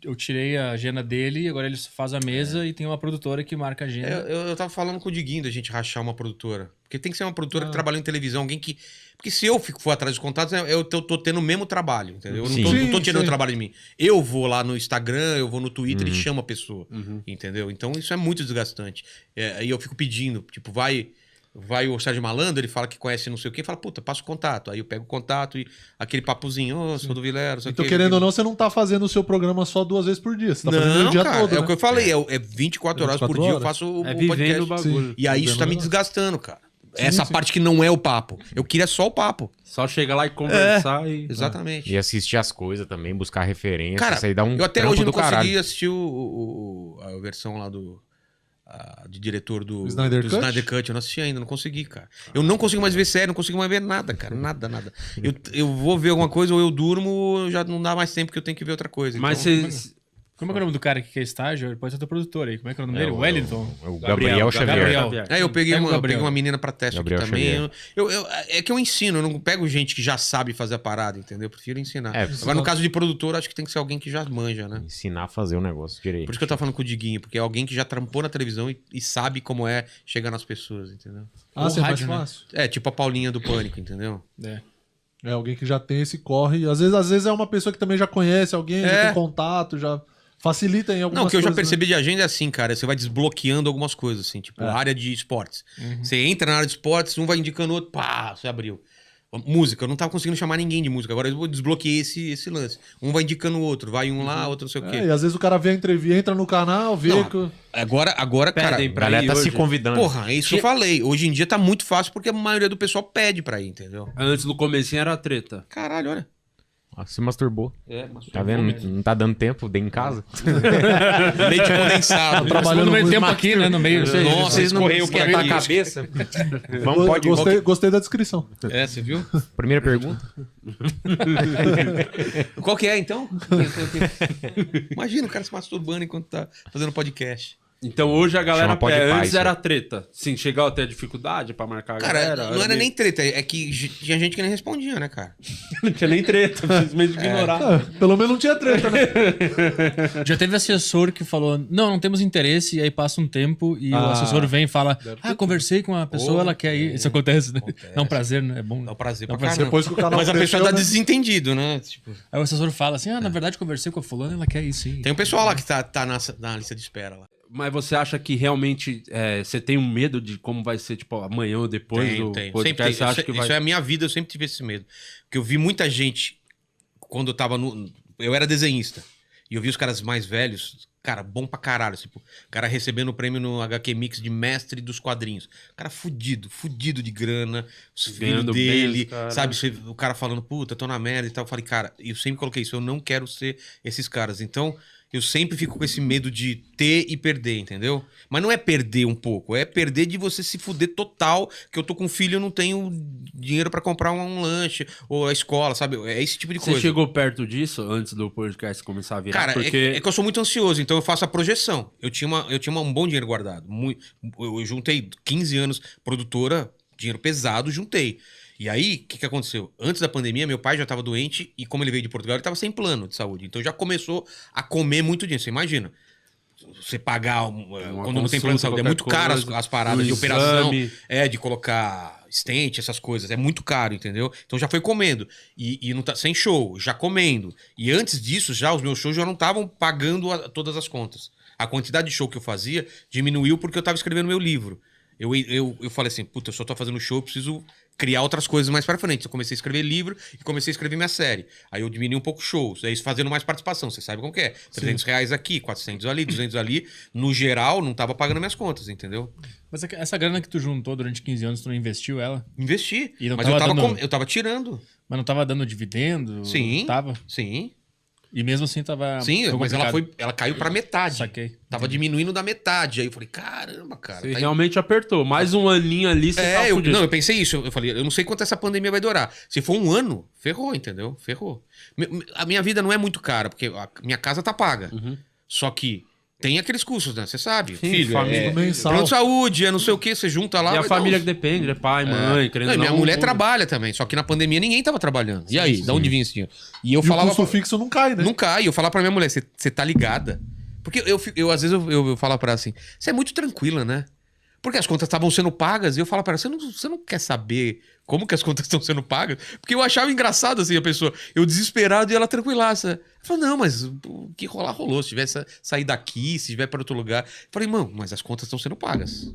eu tirei a agenda dele, e agora ele faz a mesa e tem uma produtora que marca a agenda. Eu tava falando com o Diguinho da gente rachar uma produtora. Porque tem que ser uma produtora que trabalha em televisão, alguém que... Porque se eu for atrás dos contatos, eu tô tendo o mesmo trabalho, entendeu? Eu não tô tirando o trabalho de mim. Eu vou lá no Instagram, eu vou no Twitter e chamo a pessoa, entendeu? Então isso é muito desgastante. E eu fico pedindo, tipo, vai o Sérgio Malandro, ele fala que conhece não sei o quê, fala, puta, passa o contato. Aí eu pego o contato e aquele papozinho, sou do Vilero, sei o Então, quê. querendo ou não, você não tá fazendo o seu programa só 2 vezes por dia. Você tá fazendo o Não, dia cara, todo. é o né? que eu falei, é 24 horas por 24 dia eu horas. faço o É vivendo o podcast. bagulho. E aí isso tá me desgastando, cara. Essa parte que não é o papo. Eu queria só o papo. Só chegar lá e conversar e... Exatamente. E assistir as coisas também, buscar referência. Cara, isso aí dá um eu até trampo hoje não do caralho. consegui assistir a versão lá de diretor do Snyder Cut? Snyder Cut. Eu não assisti ainda, não consegui, cara. Eu não consigo mais ver série, não consigo mais ver nada, cara. Nada. Eu vou ver alguma coisa ou eu durmo, já não dá mais tempo que eu tenho que ver outra coisa. Mas então... você... Como é que é o nome do cara que quer estágio? Ele pode ser teu produtor aí. Como é que é o nome dele? Wellington? O Gabriel Xavier. Gabriel. Eu peguei Pega o Gabriel. uma menina pra teste aqui Gabriel também. É que eu ensino, eu não pego gente que já sabe fazer a parada, entendeu? Eu prefiro ensinar. Agora, no caso de produtor, acho que tem que ser alguém que já manja, né? Ensinar a fazer o negócio direito. Por isso que eu tava falando com o Diguinho, porque é alguém que já trampou na televisão e sabe como é chegar nas pessoas, entendeu? Ah, sim, é mais rádio, né? fácil. É, tipo a Paulinha do Pânico, entendeu? É alguém que já tem esse corre. Às vezes é uma pessoa que também já conhece alguém, já tem contato, já facilita em algumas Não, o que eu coisas. já percebi de agenda é assim, cara. Você vai desbloqueando algumas coisas, assim, tipo, área de esportes. Você entra na área de esportes, um vai indicando o outro, pá, você abriu. Música, eu não tava conseguindo chamar ninguém de música. Agora eu desbloqueei esse lance. Um vai indicando o outro, vai um lá, outro não sei o quê. E às vezes o cara vê a entrevista, entra no canal, vê Não, que... Agora, cara. Pedem A pra galera ir tá se hoje. convidando. Porra, é isso que eu falei. Hoje em dia tá muito fácil porque a maioria do pessoal pede pra ir, entendeu? Antes do comecinho era treta. Caralho, olha. Ah, se masturbou. Mas Tá vendo? Não tá dando tempo, dei em casa. leite condensado. Trabalhando no meio tempo aqui, né? No meio. Nossa, Vocês não escorreu por esquentar aqui. a cabeça? Vamos, pode Gostei da descrição. É, você viu? Primeira pergunta. Qual que é, então? Imagina o cara se masturbando enquanto tá fazendo podcast. Então hoje a galera Chama Podpah, antes isso. era treta. Sim, chegou até dificuldade pra marcar a Cara, galera. não era nem treta, é que tinha gente que nem respondia, né, cara? Não tinha nem treta, simplesmente ignorar. Pelo menos não tinha treta, né? Já teve assessor que falou, não temos interesse, e aí passa um tempo e o assessor vem e fala, conversei com a pessoa, ela quer ir. Isso acontece, né? É um prazer, né? É bom. Dá um prazer Dá pra um caramba. Depois que o canal Mas a cresceu, pessoa tá né? desentendido, né? Tipo, Aí o assessor fala assim, na verdade conversei com a fulana, ela quer ir sim. tem um pessoal lá que tá na lista de espera lá. Mas você acha que realmente você tem um medo de como vai ser, tipo, amanhã ou depois do Sempre podcast? tem. Você acha que vai... Isso é a minha vida, eu sempre tive esse medo. Porque eu vi muita gente, quando eu tava eu era desenhista, e eu vi os caras mais velhos, cara, bom pra caralho. Tipo, o cara recebendo o prêmio no HQ Mix de mestre dos quadrinhos. O cara fudido de grana, os filhos Ganhando bem, dele, cara. sabe? O cara falando, puta, tô na merda e tal. Eu falei, cara, eu sempre coloquei isso, eu não quero ser esses caras. Então, eu sempre fico com esse medo de ter e perder, entendeu? Mas não é perder um pouco, é perder de você se fuder total, que eu tô com filho e eu não tenho dinheiro pra comprar um lanche, ou a escola, sabe? É esse tipo de Você coisa. chegou perto disso antes do podcast começar a virar? Cara, porque... é que eu sou muito ansioso, então eu faço a projeção. Eu tinha um bom dinheiro guardado. Eu juntei 15 anos, produtora, dinheiro pesado, juntei. E aí, o que aconteceu? Antes da pandemia, meu pai já estava doente e como ele veio de Portugal, ele estava sem plano de saúde. Então já começou a comer muito dinheiro. Você imagina, você pagar quando não tem plano de saúde. É muito caro as paradas de operação, de colocar stent, essas coisas. É muito caro, entendeu? Então já foi comendo. E não tá sem show, já comendo. E antes disso, já os meus shows já não estavam pagando todas as contas. A quantidade de show que eu fazia diminuiu porque eu estava escrevendo meu livro. Eu falei assim, puta, eu só tô fazendo show, eu preciso criar outras coisas mais pra frente. Eu comecei a escrever livro e comecei a escrever minha série. Aí eu diminui um pouco shows, aí fazendo mais participação, você sabe como que é. R$300 aqui, 400 ali, 200 ali. No geral, não tava pagando minhas contas, entendeu? Mas essa grana que tu juntou durante 15 anos, tu não investiu ela? Investi, E não mas tava eu tava tirando. Mas não tava dando dividendo? Sim, Tava? sim. E mesmo assim tava... Sim, foi mas complicado. ela caiu pra metade. Saquei. Tava diminuindo da metade. Aí eu falei, caramba, cara. Você tá realmente apertou. Mais um aninho ali, você tá fudido. eu pensei isso. Eu falei, eu não sei quanto essa pandemia vai durar. Se for um ano, ferrou, entendeu? Ferrou. A minha vida não é muito cara, porque a minha casa tá paga. Só que tem aqueles custos, né? Você sabe. Sim, Filho, família mensal. plano de saúde, não sei o que, você junta lá. E a vai família dar que depende, né? Pai, mãe, querendo Não, ou minha não, mulher tudo. trabalha também, só que na pandemia ninguém tava trabalhando. E aí, da onde vinha esse dinheiro? E eu E falava. o custo fixo não cai, né? Não cai. Eu falava pra minha mulher, você tá ligada? Porque eu às vezes, eu falava pra ela assim, você é muito tranquila, né? Porque as contas estavam sendo pagas e eu falava pra ela, você não quer saber como que as contas estão sendo pagas? Porque eu achava engraçado, assim, a pessoa, eu desesperado e ela tranquilaça. Eu falei, não, mas o que rolar, rolou. Se tiver sair daqui, se tiver para outro lugar. Eu falei, irmão, mas as contas estão sendo pagas.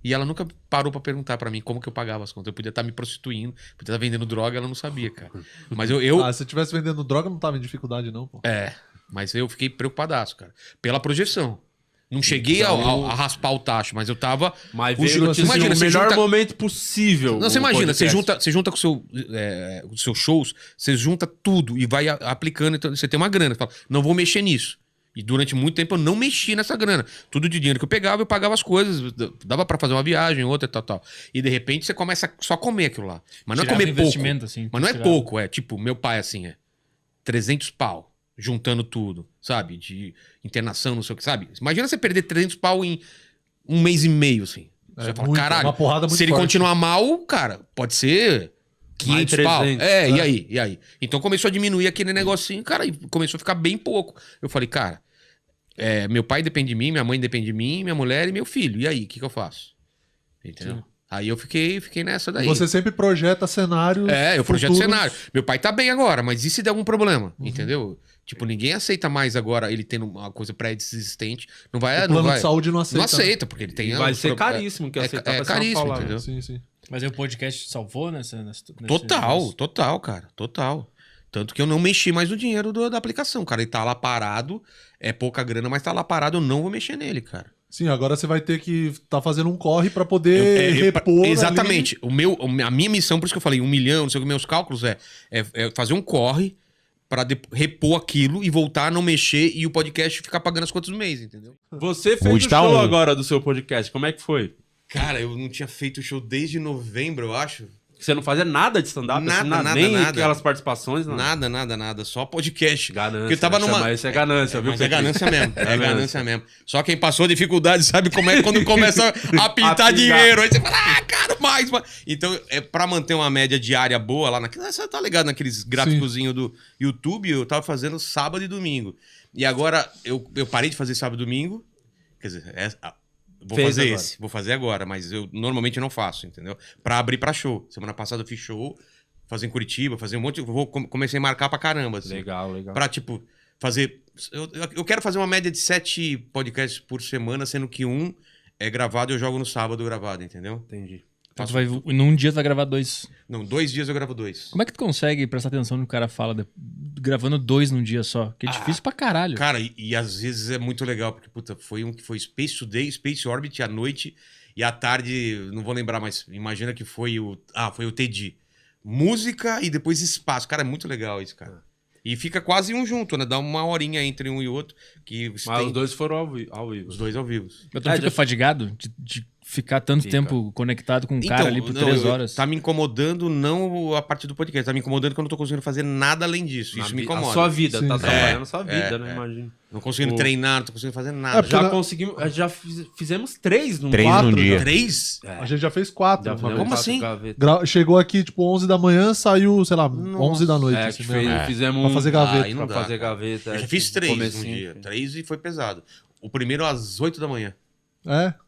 E ela nunca parou pra perguntar pra mim como que eu pagava as contas. Eu podia estar me prostituindo, podia estar vendendo droga, ela não sabia, cara. Mas Ah, se eu tivesse vendendo droga, não tava em dificuldade, não, pô. mas eu fiquei preocupadaço, cara. Pela projeção. Não cheguei a raspar o tacho, mas eu tava... Mas o veio giro- notícia imagina, no você melhor junta- momento possível. Não, você o imagina, podcast. você junta com os seus shows, você junta tudo e vai aplicando, então você tem uma grana. Você fala, não vou mexer nisso. E durante muito tempo eu não mexi nessa grana. Tudo de dinheiro que eu pagava as coisas, dava pra fazer uma viagem, outra e tal. E de repente você começa só a comer aquilo lá. Mas não é Tirava comer pouco. investimento, assim, Mas não é tirava. pouco, é tipo, meu pai assim, 300 pau, juntando tudo, sabe? De internação, não sei o que, sabe? Imagina você perder 300 pau em um mês e meio, assim. Você fala, muito, caralho, uma porrada muito se ele forte. continuar mal, cara, pode ser 500 Mais pau. 300, E aí? Então começou a diminuir aquele negocinho, cara, e começou a ficar bem pouco. Eu falei, cara, meu pai depende de mim, minha mãe depende de mim, minha mulher e meu filho. E aí, o que eu faço? Entendeu? Sim. Aí eu fiquei nessa daí. Você sempre projeta cenários. Eu projeto futuros. cenário. Meu pai tá bem agora, mas e se der algum problema? Entendeu? Tipo, ninguém aceita mais agora ele tendo uma coisa pré-existente. Não vai. O não plano vai, de saúde não aceita. Não aceita, porque ele tem. E vai ser caríssimo que aceitar pra caríssimo, falar, né? entendeu? Sim, sim. Mas aí o podcast salvou nesse Total, cara. Total. Tanto que eu não mexi mais no dinheiro da aplicação, cara. Ele tá lá parado, é pouca grana, mas tá lá parado, eu não vou mexer nele, cara. Sim, agora você vai ter que estar fazendo um corre pra poder repor. Exatamente. A minha missão, por isso que eu falei 1 milhão, não sei o que, meus cálculos é fazer um corre pra repor aquilo e voltar a não mexer e o podcast ficar pagando as contas do mês, entendeu? Você fez Hoje o tá show um. agora do seu podcast. Como é que foi? Cara, eu não tinha feito show desde novembro, eu acho. Você não fazia nada de stand-up? Nada, nem nada. aquelas participações? Não. Nada. Só podcast. Ganância. Porque eu tava numa... Mas isso é ganância, viu? Mas é ganância mesmo. É Ganância. ganância mesmo. Só quem passou dificuldade sabe como é quando começa a pintar dinheiro. Aí você fala, cara, mais. Então, pra manter uma média diária boa lá naquele. Você tá ligado naqueles gráficozinhos do YouTube? Eu tava fazendo sábado e domingo. E agora eu parei de fazer sábado e domingo. Quer dizer, vou fazer agora, mas eu normalmente não faço, entendeu? Pra abrir pra show. Semana passada eu fiz show, fazer em Curitiba, fazer um monte. Comecei a marcar pra caramba. Assim, Legal. pra, tipo, fazer. Eu quero fazer uma média de 7 podcasts por semana, sendo que um é gravado e eu jogo no sábado gravado, entendeu? Entendi. Então num dia tu vai gravar 2. Não, 2 dias eu gravo 2. Como é que tu consegue prestar atenção no que o cara fala gravando 2 num dia só? Que é difícil pra caralho. Cara, e às vezes é muito legal, porque, puta, foi um que foi Space Today, Space Orbit à noite e à tarde, não vou lembrar, mas imagina que foi o TED. Música e depois espaço. Cara, é muito legal isso, cara. E fica quase um junto, né? Dá uma horinha entre um e outro. Mas os dois foram ao vivo. Os dois ao vivo. Mas tu não fica fadigado de ficar tanto tempo conectado com um cara ali por 3 horas? Tá me incomodando não a parte do podcast, tá me incomodando que eu não tô conseguindo fazer nada além disso. Isso me incomoda. A sua vida, Sim. tá trabalhando a sua vida, né? é. Imagina. Não conseguindo treinar, não tô conseguindo fazer nada. Já conseguimos, fizemos 3 num 3 quatro, num dia. 3? A gente já fez 4. Já fizemos Como 4 assim? gavetas. Chegou aqui, tipo, 11 da manhã, saiu, sei lá, 11 da noite. É, assim que mesmo. fizemos Pra fazer gaveta. Aí não pra dá, fazer cara. gaveta. Eu já fiz 3 num comecinho. dia. 3 e foi pesado. O primeiro às 8 da manhã.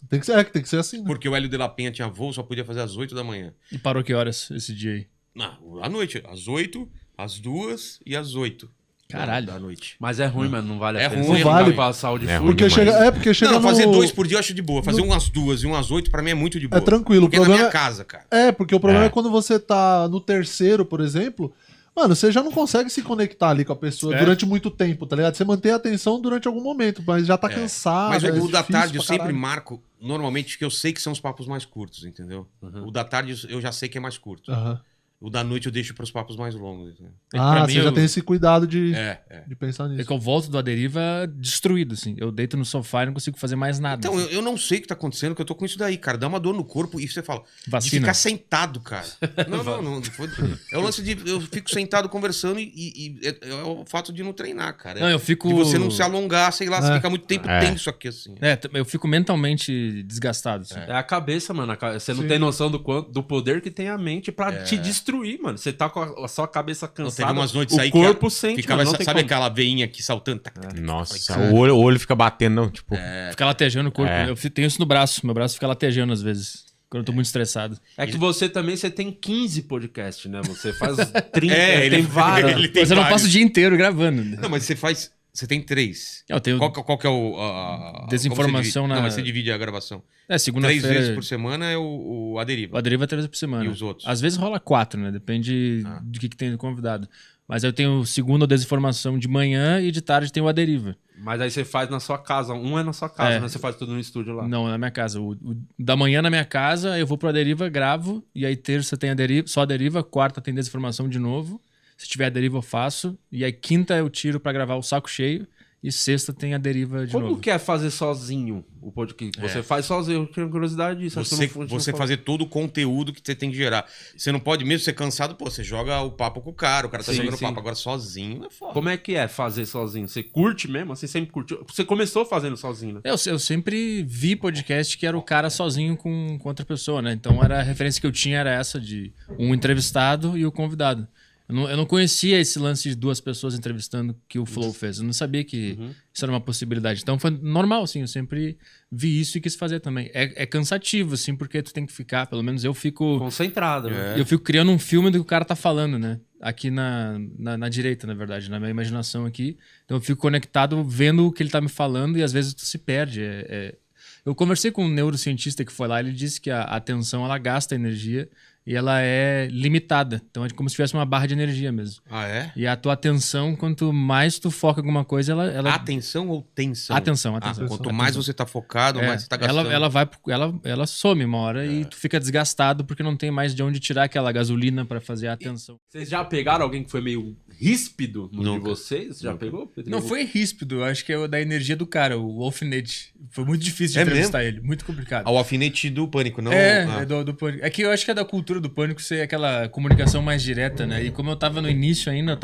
Tem que ser assim, né? Porque o Hélio de la Penha tinha voo, só podia fazer às 8 da manhã. E parou que horas esse dia aí? Não, à noite. Às 8, às 2 e às 8. Caralho. Da noite. Mas é ruim, mano. Não vale a É pena. ruim, Você não vale. pra saúde É full. ruim Porque demais. chega Não, no... fazer 2 por dia eu acho de boa. Fazer umas 2 e umas 8 pra mim é muito de boa. É tranquilo. Porque O é na problema minha casa, cara. porque o problema É. é quando você tá no terceiro, por exemplo, mano, você já não consegue se conectar ali com a pessoa durante muito tempo, tá ligado? Você mantém a atenção durante algum momento, mas já tá cansado. Mas é o da difícil tarde eu pra sempre caralho. marco, normalmente, que eu sei que são os papos mais curtos, entendeu? O da tarde eu já sei que é mais curto. Aham. O da noite eu deixo pros papos mais longos, entendeu? Ah, você mim, já eu- tem esse cuidado de É. pensar É nisso. que eu volto do Aderiva destruído, assim. Eu deito no sofá e não consigo fazer mais nada. Então, assim. eu não sei o que tá acontecendo, que eu tô com isso daí, cara. Dá uma dor no corpo e você fala, de Vacina. ficar sentado, cara. Não. É o lance de eu fico sentado conversando e é o fato de não treinar, cara. Não, eu fico... De você não se alongar, sei lá, você É. fica muito tempo É. tenso aqui, assim. Eu fico mentalmente desgastado, assim. É a cabeça, mano. Você não Sim. tem noção do poder que tem a mente pra te destruir, mano. Você tá com a sua cabeça Não, cansada. teve umas noites o aí corpo que sente, ficava, mano. Não tem sabe como. aquela veinha aqui saltando? Tac, tac, tac. Nossa, o olho fica batendo, não, tipo... Fica latejando o corpo. É. Eu tenho isso no braço. Meu braço fica latejando às vezes. Quando eu tô muito estressado. É que você também tem 15 podcasts, né? Você faz 30, ele tem vários. ele tem Mas eu não vários. passo o dia inteiro gravando. Não, mas você tem 3. Eu tenho... Qual que é o... Desinformação como você divide? na- Não, mas você divide a gravação. 3 segunda-feira... vezes por semana é o O Aderiva. Aderiva é 3 vezes por semana. E os outros? Às vezes rola 4, né? Depende do que tem no convidado. Mas eu tenho segunda desinformação de manhã e de tarde tem o Aderiva. Mas aí você faz na sua casa. Um é na sua casa, É. né? Você faz tudo no estúdio lá. Não, na minha casa. O da manhã na minha casa, eu vou pro Aderiva, gravo. E aí terça tem só a Aderiva, quarta tem desinformação de novo. Se tiver a Deriva eu faço. E aí quinta eu tiro pra gravar o saco cheio. E sexta tem a Deriva de Como novo. que é fazer sozinho o podcast? Você faz sozinho, eu tenho curiosidade disso. acho que eu não Você falo. fazer todo o conteúdo que você tem que gerar. Você não pode, mesmo ser cansado, pô, você joga o papo com o cara tá Sim, jogando sim. papo. Agora sozinho é foda. Como é que é fazer sozinho? Você curte mesmo? Você sempre curtiu? Você começou fazendo sozinho, né? Eu sempre vi podcast que era o cara sozinho com outra pessoa, né? Então a referência que eu tinha era essa de um entrevistado e o convidado. Eu não conhecia esse lance de 2 pessoas entrevistando que o Flow fez. Eu não sabia que isso era uma possibilidade. Então foi normal, assim. Eu sempre vi isso e quis fazer também. É cansativo, assim, porque tu tem que ficar, pelo menos eu fico... Concentrado, né? Eu fico criando um filme do que o cara tá falando, né? Aqui na direita, na verdade, na minha imaginação aqui. Então eu fico conectado vendo o que ele tá me falando e às vezes tu se perde. Eu conversei com um neurocientista que foi lá, ele disse que a atenção, ela gasta energia e ela é limitada. Então é como se tivesse uma barra de energia mesmo. Ah, é? E a tua atenção, quanto mais tu foca em alguma coisa, ela... Atenção ou tensão? Atenção. Quanto mais você tá focado, mais você tá gastando. Ela some uma hora e tu fica desgastado porque não tem mais de onde tirar aquela gasolina pra fazer a atenção. Vocês já pegaram alguém que foi meio ríspido no de Nunca. vocês? Já pegou, Pedro? Não foi ríspido, eu acho que é da energia do cara, o Alfinete. Foi muito difícil de É entrevistar ele, muito complicado. Ao alfinete do pânico, não? É do Pânico. É que eu acho que é da cultura do Pânico ser aquela comunicação mais direta, né? E como eu tava no início ainda,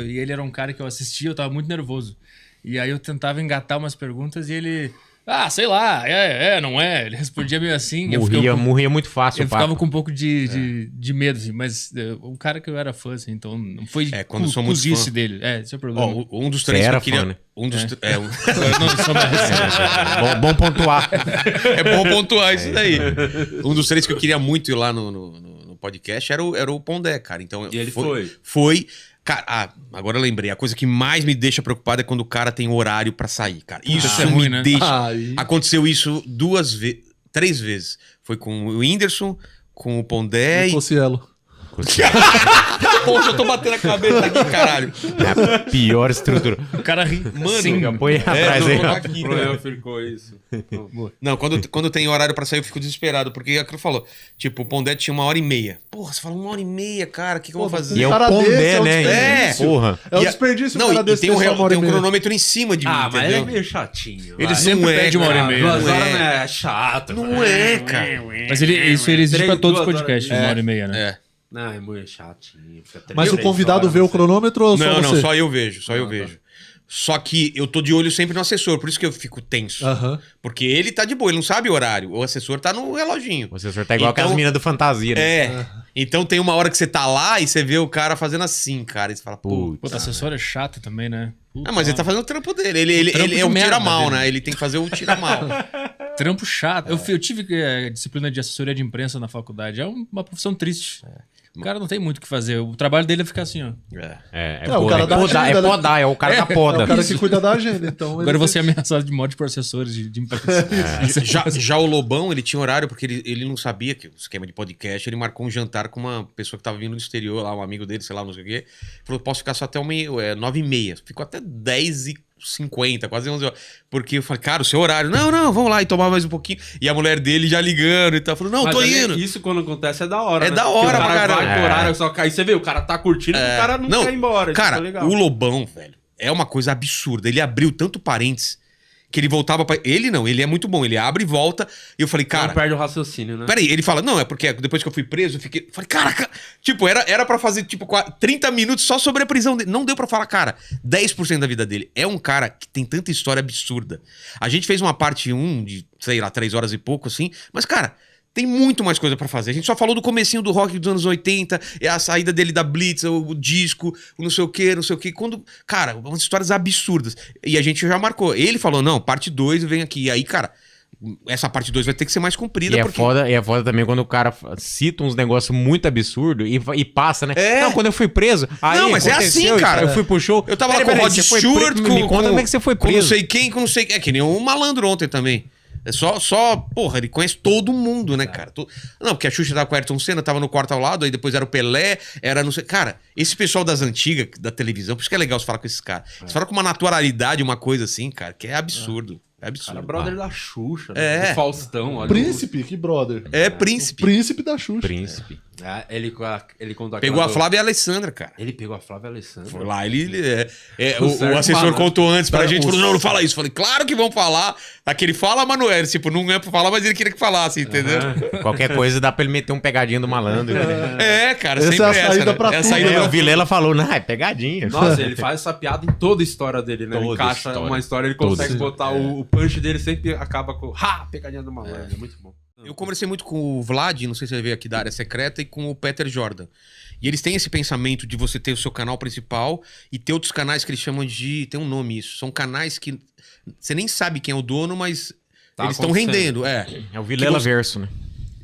e ele era um cara que eu assistia, eu tava muito nervoso. E aí eu tentava engatar umas perguntas e ele... Ah, sei lá, não é. Ele respondia meio assim. Morria muito fácil Eu o papo. ficava com um pouco de medo, assim, mas o cara que eu era fã, assim, então não foi quando sou muito cozice fã. dele. Esse é o problema. Ó, um dos 3 Você que era eu queria... fã, né? Um dos... Eu não sou mais... Bom pontuar. É bom pontuar isso daí. Um dos 3 que eu queria muito ir lá no podcast era o Pondé, cara. Então, E ele foi? Foi. Cara, agora eu lembrei. A coisa que mais me deixa preocupado é quando o cara tem horário pra sair, cara. Isso é me ruim, né? deixa... Aí. Aconteceu isso 3 vezes. Foi com o Whindersson, com o Pondé E Cossielo. Poxa, eu tô batendo a cabeça aqui, caralho. É a pior estrutura. O cara ri. Mano, Põe atrás aí. não, O aqui, problema né? ficou isso. Não, quando tem horário pra sair, eu fico desesperado. Porque é aquilo que falou. Tipo, o Pondé tinha 1h30. Porra, você fala 1h30, cara. O que eu vou fazer? E é o cara desse Pondé, é um né? desperdício. Porra. É um E desperdício Não, o cara e desse tem um ter só uma hora tem e um meia. cronômetro em cima de mim, Ah, mas ele é entendeu? meio chatinho. Ele vai. sempre Não é, pede 1 hora e cara, meia. Duas não horas é. não é chato. Não é, cara. Mas isso ele existe pra todos os 2 podcasts, horas. 1 hora e meia, né? É. Não, é muito chatinho. fica três, Mas o três convidado horas, vê o não sei. cronômetro ou só Não, você? só eu vejo, só eu vejo. Só que eu tô de olho sempre no assessor, por isso que eu fico tenso. Aham. Porque ele tá de boa, ele não sabe o horário. O assessor tá no reloginho. O assessor tá igual Então- aquelas meninas do Fantasia, né? É. Então tem uma hora que você tá lá e você vê o cara fazendo assim, cara. E você fala, pô. Pô, o assessor é chato também, né? Ah, mas ele tá fazendo o trampo dele. Ele trampo é de um merda tira-mal, dele. né? Ele tem que fazer o tira-mal. Trampo chato. Eu tive disciplina de assessoria de imprensa na faculdade. É uma profissão triste. O cara não tem muito o que fazer. O trabalho dele é ficar assim, ó. O cara da agenda, né? podar, é o cara da poda. É o cara que cuida da agenda. Então Agora você é ameaçado de morte de processores de imprensa. Já o Lobão, ele tinha horário, porque ele não sabia que o esquema de podcast, ele marcou um jantar com uma pessoa que tava vindo do exterior, lá, um amigo dele, sei lá, não sei o quê. Falou, posso ficar só até 9h30. Ficou até 10h50, quase 11 horas. Porque eu falei, cara, o seu horário. Não, vamos lá e tomar mais um pouquinho. E a mulher dele já ligando e tal. Falou, não, Mas tô indo. Isso quando acontece é da hora. É né? da hora Porque o pra cara caralho. vai pro horário, só aí você vê, o cara tá curtindo e o cara não quer ir embora. Cara, isso tá legal. o Lobão, velho, é uma coisa absurda. Ele abriu tanto parênteses que ele voltava pra... Ele não, ele é muito bom. Ele abre e volta. E eu falei, cara... Não perde o raciocínio, né? Peraí, ele fala, não, é porque depois que eu fui preso, eu fiquei... Falei, caraca, tipo, era pra fazer, tipo, 30 minutos só sobre a prisão dele. Não deu pra falar, cara, 10% da vida dele. É um cara que tem tanta história absurda. A gente fez uma parte 1 de, sei lá, 3 horas e pouco, assim. Mas, cara, tem muito mais coisa pra fazer. A gente só falou do comecinho do rock dos anos 80, a saída dele da Blitz, o disco, o não sei o quê. Quando, cara, umas histórias absurdas. E a gente já marcou. Ele falou, não, parte 2 vem aqui. E aí, cara... Essa parte 2 vai ter que ser mais comprida. E porque... é foda também quando o cara cita uns negócios muito absurdos e passa, né? É. Não, quando eu fui preso. Aí Não, mas é aconteceu, assim, cara. Eu fui pro show. Eu tava lá com o Peraí, Rod você foi Stewart, preso? Me conta como é que você foi com não preso. sei quem, com não sei... É que nem um malandro ontem também. É só, porra, ele conhece todo mundo, né, cara? Não, porque a Xuxa tava com o Ayrton Senna, tava no quarto ao lado, aí depois era o Pelé, era não sei... Cara, esse pessoal das antigas, da televisão, por isso que é legal você falar com esses caras. Você fala com uma naturalidade, uma coisa assim, cara, que é absurdo. É absurdo. Cara, brother da Xuxa, É. do Faustão. Olha, Príncipe, que brother. É príncipe. Príncipe da Xuxa. Príncipe. Ele contou Pegou aquela a Flávia e a Alessandra, cara. Ele pegou a Flávia Alessandra. Foi lá, o Sérgio assessor Malandro. contou antes pra gente, falou, o- não fala isso. Falei, claro que vão falar. Aquele fala, mas não é, tipo, não é pra falar, mas ele queria que falasse, entendeu? Qualquer coisa dá pra ele meter um pegadinha do malandro. Né? É, cara, Essa sempre é a saída né? pra É a tudo, saída né? pra O Vilela falou, não, é pegadinha. Nossa, ele faz essa piada em toda a história dele, né? Ele Toda encaixa história. uma história, ele Toda. consegue botar o punch dele, sempre acaba com pegadinha do malandro. É muito bom. Eu conversei muito com o Vlad, não sei se ele veio aqui da área secreta, e com o Peter Jordan. E eles têm esse pensamento de você ter o seu canal principal e ter outros canais que eles chamam de... Tem um nome isso. São canais que você nem sabe quem é o dono, mas Tá eles estão acontecendo. rendendo. É o Vilela Que você- verso, né?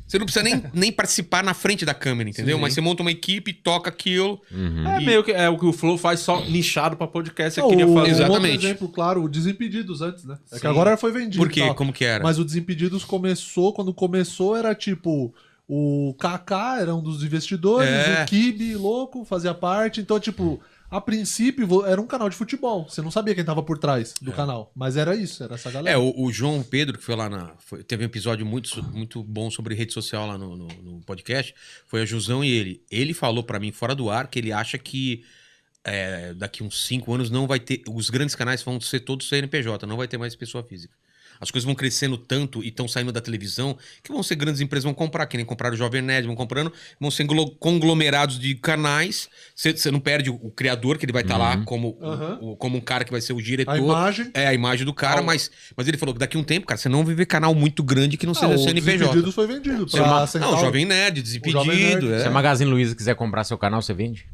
Você não precisa nem participar na frente da câmera, entendeu? Sim. Mas você monta uma equipe, toca aquilo. É meio que o que o Flow faz só nichado pra podcast. Eu Não, queria fazer. Um outro Exatamente. exemplo, claro, o Desimpedidos antes, né? É Sim. que agora foi vendido. Por quê? e tal. Como que era? Mas o Desimpedidos começou, quando começou era tipo, o Kaká era um dos investidores, É. o Kibe, louco, fazia parte. Então, tipo, a princípio era um canal de futebol. Você não sabia quem tava por trás do canal. Mas era isso, era essa galera. O João Pedro, que foi lá teve um episódio muito bom sobre rede social lá no podcast. Foi a Jusão e ele. Ele falou pra mim, fora do ar, que ele acha que daqui uns 5 anos não vai ter... Os grandes canais vão ser todos CNPJ, não vai ter mais pessoa física. As coisas vão crescendo tanto e estão saindo da televisão que vão ser grandes empresas, vão comprar, que nem compraram o Jovem Nerd, vão ser conglomerados de canais. Você não perde o criador, que ele vai estar lá como um cara que vai ser o diretor. A imagem. É, a imagem do cara, mas ele falou que daqui a um tempo, cara, você não vai ver canal muito grande que não seja o CNPJ. Desimpedidos foi vendido Você é uma- pra Central. Não, o Jovem Nerd, Jovem Desimpedido. Nerd. Se a Magazine Luiza quiser comprar seu canal, você vende?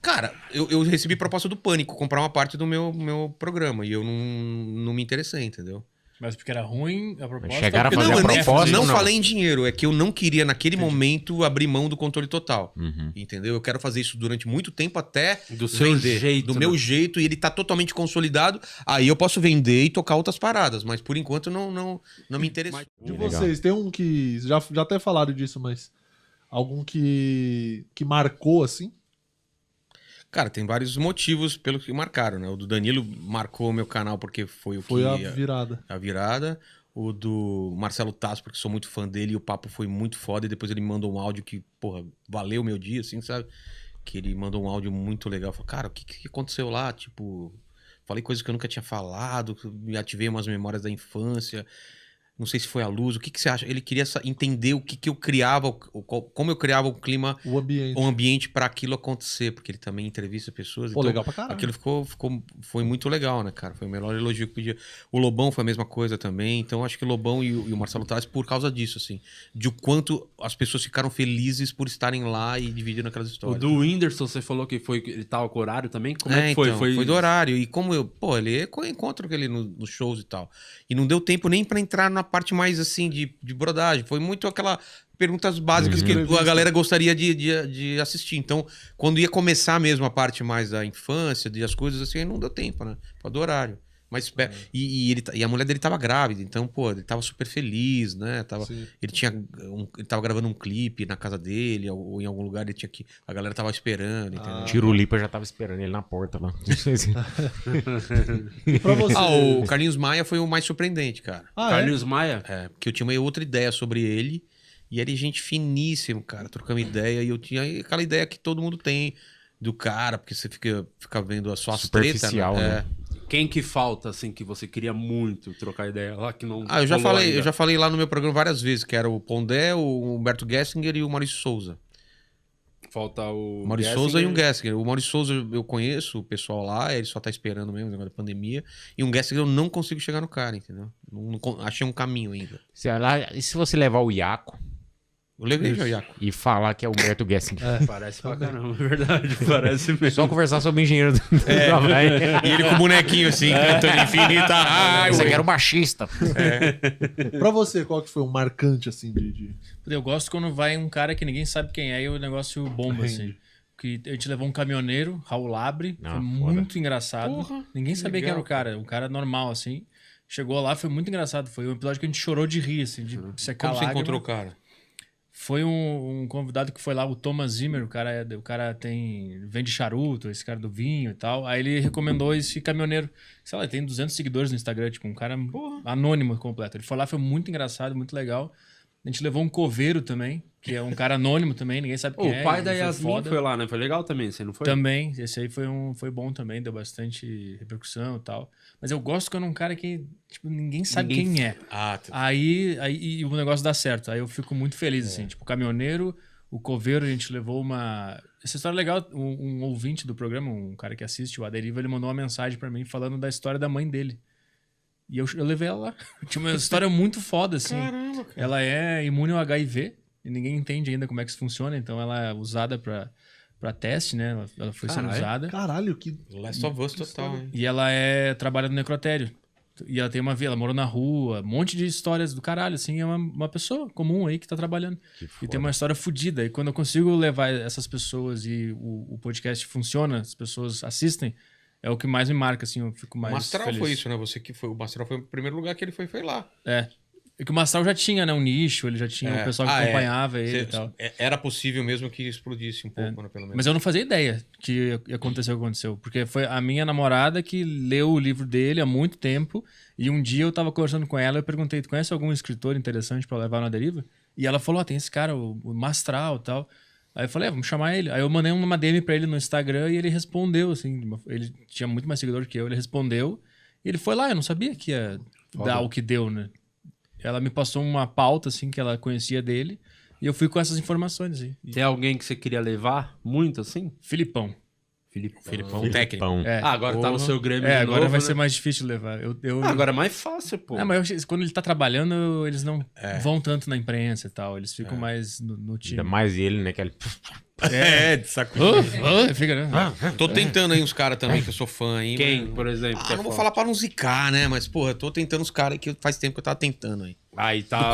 Cara, eu recebi proposta do Pânico, comprar uma parte do meu programa, e eu não me interessei, entendeu? Mas porque era ruim a proposta. Chegaram a ou porque fazer Não, a eu nem- proposta, não não. falei em dinheiro, é que eu não queria naquele momento abrir mão do controle total. Uhum. Entendeu? Eu quero fazer isso durante muito tempo até Do seu jeito, do né? meu jeito, e ele tá totalmente consolidado. Aí eu posso vender e tocar outras paradas, mas por enquanto não me interessou. De Legal. vocês, tem um que. Já até falaram disso, mas. Algum que marcou assim? Cara, tem vários motivos pelo que marcaram, né? O do Danilo marcou o meu canal porque foi Foi que a virada. a virada. O do Marcelo Tasso, porque sou muito fã dele e o papo foi muito foda. E depois ele mandou um áudio que, porra, valeu o meu dia, assim, sabe? Que ele mandou um áudio muito legal. Falei, cara, o que aconteceu lá? Tipo, falei coisas que eu nunca tinha falado, me ativei umas memórias da infância. Não sei se foi a luz, o que você acha? Ele queria entender o que eu criava, como eu criava o clima, O ambiente. o ambiente para aquilo acontecer, porque ele também entrevista pessoas. Pô, então, legal pra caralho. aquilo foi muito legal, né, cara? Foi o melhor elogio que podia. O Lobão foi a mesma coisa também. Então, acho que o Lobão e o Marcelo Taz, por causa disso, assim, de o quanto as pessoas ficaram felizes por estarem lá e dividindo aquelas O histórias. do Whindersson, você falou que ele tava com horário também? Como é que foi? Então, foi do horário. E como ele encontro com ele nos shows e tal. E não deu tempo nem pra entrar na parte mais assim de brodagem. Foi muito aquela perguntas básicas que a galera gostaria de assistir. Então, quando ia começar mesmo a parte mais da infância, das coisas assim, aí não deu tempo, né? Foi do horário. Mas, e a mulher dele tava grávida, então, pô, ele tava super feliz, né? Ele tava gravando um clipe na casa dele, ou em algum lugar ele tinha que. A galera tava esperando, entendeu? Tirulipa já tava esperando ele na porta lá. Pra você. O Carlinhos Maia foi o mais surpreendente, cara. Carlinhos Maia? É, porque eu tinha uma outra ideia sobre ele, e ele é gente finíssimo, cara, trocando ideia, e eu tinha aquela ideia que todo mundo tem do cara, porque você fica vendo as suas tretas, Superficial, né? Quem que falta, assim, que você queria muito trocar ideia lá, que não eu já rolou falei, ainda? eu já falei lá no meu programa várias vezes, que era o Pondé, o Humberto Gessinger e o Maurício Souza. Falta o Maurício Souza e um Gessinger. O Maurício Souza eu conheço, o pessoal lá, ele só tá esperando mesmo, negócio da pandemia. E um Gessinger eu não consigo chegar no cara, entendeu? Não achei um caminho ainda. E se você levar o Iaco Eu levei já, Iaco. e falar que é o Humberto Gessinger? Parece pra caramba, é verdade, parece mesmo. Só conversar sobre o engenheiro do trabalho. E ele com o bonequinho assim, cantando Infinita. Esse aqui era o baixista. Pra você, qual que foi o marcante, assim, Eu gosto quando vai um cara que ninguém sabe quem é e o negócio bomba, assim. Que a gente levou um caminhoneiro, Raul Labre, foi muito engraçado. Porra, ninguém sabia quem era o cara, um cara normal, assim. Chegou lá, foi muito engraçado. Foi um episódio que a gente chorou de rir, assim, de secar Como você lágrima. encontrou o cara? Foi um convidado que foi lá, o Thomas Zimmer, o cara vende charuto, esse cara do vinho e tal. Aí ele recomendou esse caminhoneiro. Sei lá, ele tem 200 seguidores no Instagram, tipo, um cara anônimo completo. Ele foi lá, foi muito engraçado, muito legal. A gente levou um coveiro também, que é um cara anônimo também, ninguém sabe quem é. O pai da ele Yasmin foi lá, né? Foi legal também, você não foi? Também, esse aí foi bom também, deu bastante repercussão e tal. Mas eu gosto quando é um cara que, tipo, ninguém sabe quem é. Aí e o negócio dá certo. Aí eu fico muito feliz, assim. Tipo, o caminhoneiro, o coveiro, a gente levou uma... Essa história é legal. Um ouvinte do programa, um cara que assiste, o Aderiva, ele mandou uma mensagem pra mim falando da história da mãe dele. E eu levei ela lá. Tinha uma história muito foda, assim. Caramba, cara. Ela é imune ao HIV e ninguém entende ainda como é que isso funciona. Então ela é usada pra teste, né? Ela foi sendo usada. Caralho, que... Last of Us total, hein? E ela trabalha no necrotério. E ela tem uma vida, ela mora na rua, um monte de histórias do caralho, assim. É uma pessoa comum aí que tá trabalhando. E tem uma história fodida. E quando eu consigo levar essas pessoas e o podcast funciona, as pessoas assistem, é o que mais me marca, assim, eu fico mais O Mastral feliz. foi isso, né? O Mastral foi o primeiro lugar que ele foi lá. É que o Mastral já tinha, né? Um nicho, ele já tinha o pessoal que acompanhava ele e tal. Era possível mesmo que explodisse um pouco, né, pelo menos. Mas eu não fazia ideia que aconteceu o que aconteceu. Porque foi a minha namorada que leu o livro dele há muito tempo. E um dia eu tava conversando com ela e eu perguntei, tu conhece algum escritor interessante pra levar na deriva? E ela falou, tem esse cara, o Mastral e tal. Aí eu falei, vamos chamar ele. Aí eu mandei uma DM pra ele no Instagram e ele respondeu, assim. Ele tinha muito mais seguidor que eu, ele respondeu. E ele foi lá, eu não sabia que ia dar o que deu, né? Ela me passou uma pauta, assim, que ela conhecia dele. E eu fui com essas informações, assim. Tem alguém que você queria levar muito, assim? Filipão. Filipão técnico. Agora tá no seu Grêmio de agora novo, vai né? ser mais difícil de levar. Agora é mais fácil, pô. Mas quando ele tá trabalhando, eles não vão tanto na imprensa e tal. Eles ficam mais no time. Ainda mais ele, né? Que ele... De saco. Fica, né? Tô tentando aí uns caras também, que eu sou fã aí. Quem, mas... por exemplo? que é não vou foda? falar pra não zicar, né? Mas, porra, eu tô tentando os caras que faz tempo que eu tava tentando aí. Aí tá... Do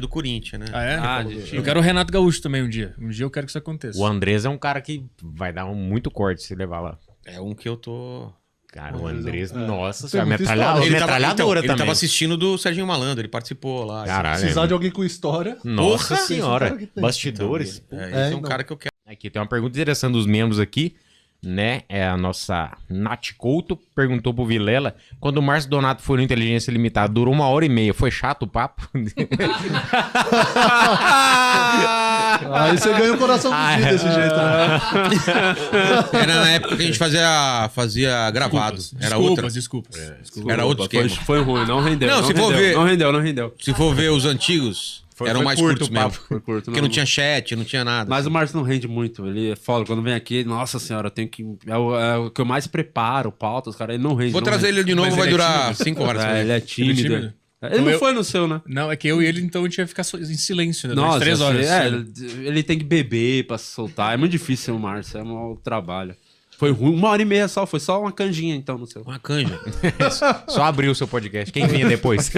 Corinthians, né? Ah, é? gente. Eu quero o Renato Gaúcho também um dia. Um dia eu quero que isso aconteça. O Andrés é um cara que vai dar muito corte se levar lá. É um que eu tô... Cara, o Andrés, nossa Tem senhora, muita metralhadora história. metralhadora Ele também. tava assistindo do Serginho Malandro, ele participou lá. Caralho. Precisar de alguém com história. Nossa Porra! senhora. Esse cara que tem. Bastidores. Esse é um então. cara que eu quero. Aqui tem uma pergunta interessante dos membros aqui, né? É a nossa Nath Couto perguntou pro Vilela, quando o Márcio Donato foi no Inteligência Limitada, durou 1h30, foi chato o papo? Aí você ganha o coração do dia desse jeito, né? Era na época que a gente fazia gravado. Era outra. Desculpas. Era outro esquema. Foi ruim, não rendeu. Não, se for rendeu, ver- não rendeu. Se for ver os antigos, eram foi mais curto curtos o papo, mesmo. foi curto, Porque não tinha chat, não tinha nada. Mas o Márcio não rende muito. Ele é foda. Quando vem aqui, nossa senhora, eu tenho que. É o que eu mais preparo, pauta, os caras. Ele não rende. Vou não trazer rende. ele de novo, Mas vai ele é durar tímido? 5 horas. Ele é tímido. tímido? Ele Então não eu- foi no seu, né? Não, é que eu e ele, então, a gente ia ficar em silêncio, né? Durante Nossa, 3 horas. ele tem que beber pra se soltar. É muito difícil ser o Márcio, é um mau trabalho. Foi ruim, 1h30 só, foi só uma canjinha então no seu. Uma canja. Só abriu o seu podcast. Quem vinha depois?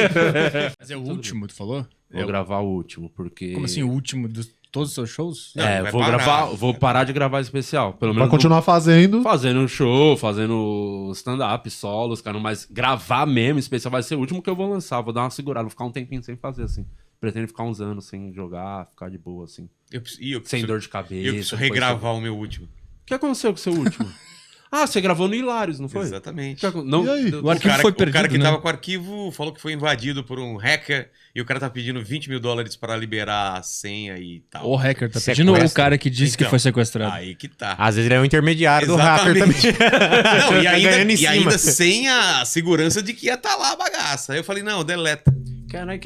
Mas é o último, tu falou? Vou gravar o último, porque... Como assim, o último de todos os seus shows? Não, vai vou parar de gravar especial. Pelo Vai menos continuar fazendo. fazendo show, fazendo stand-up, solos, cara, mas gravar mesmo especial vai ser o último que eu vou lançar. Vou dar uma segurada, vou ficar um tempinho sem fazer, assim. Pretendo ficar uns anos sem jogar, ficar de boa, assim. Sem dor de cabeça. Eu preciso regravar o meu último. O que aconteceu com o seu último? Ah, você gravou no Hilários, não foi? Exatamente. Não, E aí? O arquivo foi perdido, o cara que né? tava com o arquivo falou que foi invadido por um hacker e o cara tá pedindo $20 mil para liberar a senha e tal. O hacker tá pedindo ou o cara que disse que Então, foi sequestrado? Aí que tá. Às vezes ele é um intermediário do hacker também. Não, e Tá ganhando em ainda, e cima. ainda sem a segurança de que ia estar lá a bagaça. Aí eu falei, não, deleta. Cara,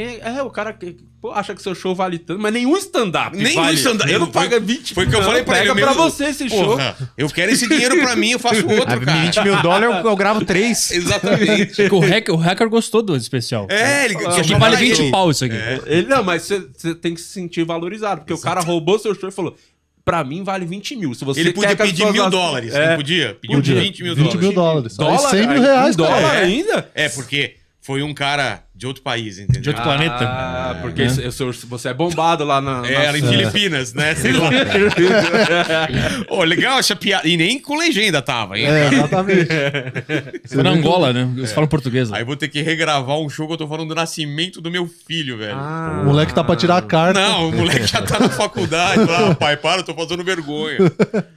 o cara que acha que seu show vale tanto, mas nenhum stand-up Nenhum vale. stand-up. Eu não pago 20 Foi o que eu falei pra ele. Pega pra você esse show. Porra, eu quero esse dinheiro pra mim, eu faço outro, cara. $20 mil eu gravo 3. Exatamente. O hacker gostou do especial. Ele Isso aqui vale 20 pau, isso aqui. Não, mas você tem que se sentir valorizado, porque o cara roubou seu show e falou... Pra mim vale 20 mil. Se você Ele podia quer que as pedir pessoas- $1.000, não podia? Pediu Podia. 20 mil 20 mil dólares. Dólar? Aí 100 mil reais, dólar cara. ainda? É, porque foi um cara de outro país, entendeu? De outro planeta. Ah, porque você é bombado lá na... Era em Filipinas, né? Sei lá. Ô, legal essa piada. E nem com legenda tava, hein? É, exatamente. Foi na Angola, né? Eles falam português lá. Aí vou ter que regravar um show que eu tô falando do nascimento do meu filho, velho. O moleque tá pra tirar a carta. Não, o moleque já tá na faculdade. Ah, pai, para, eu tô fazendo vergonha.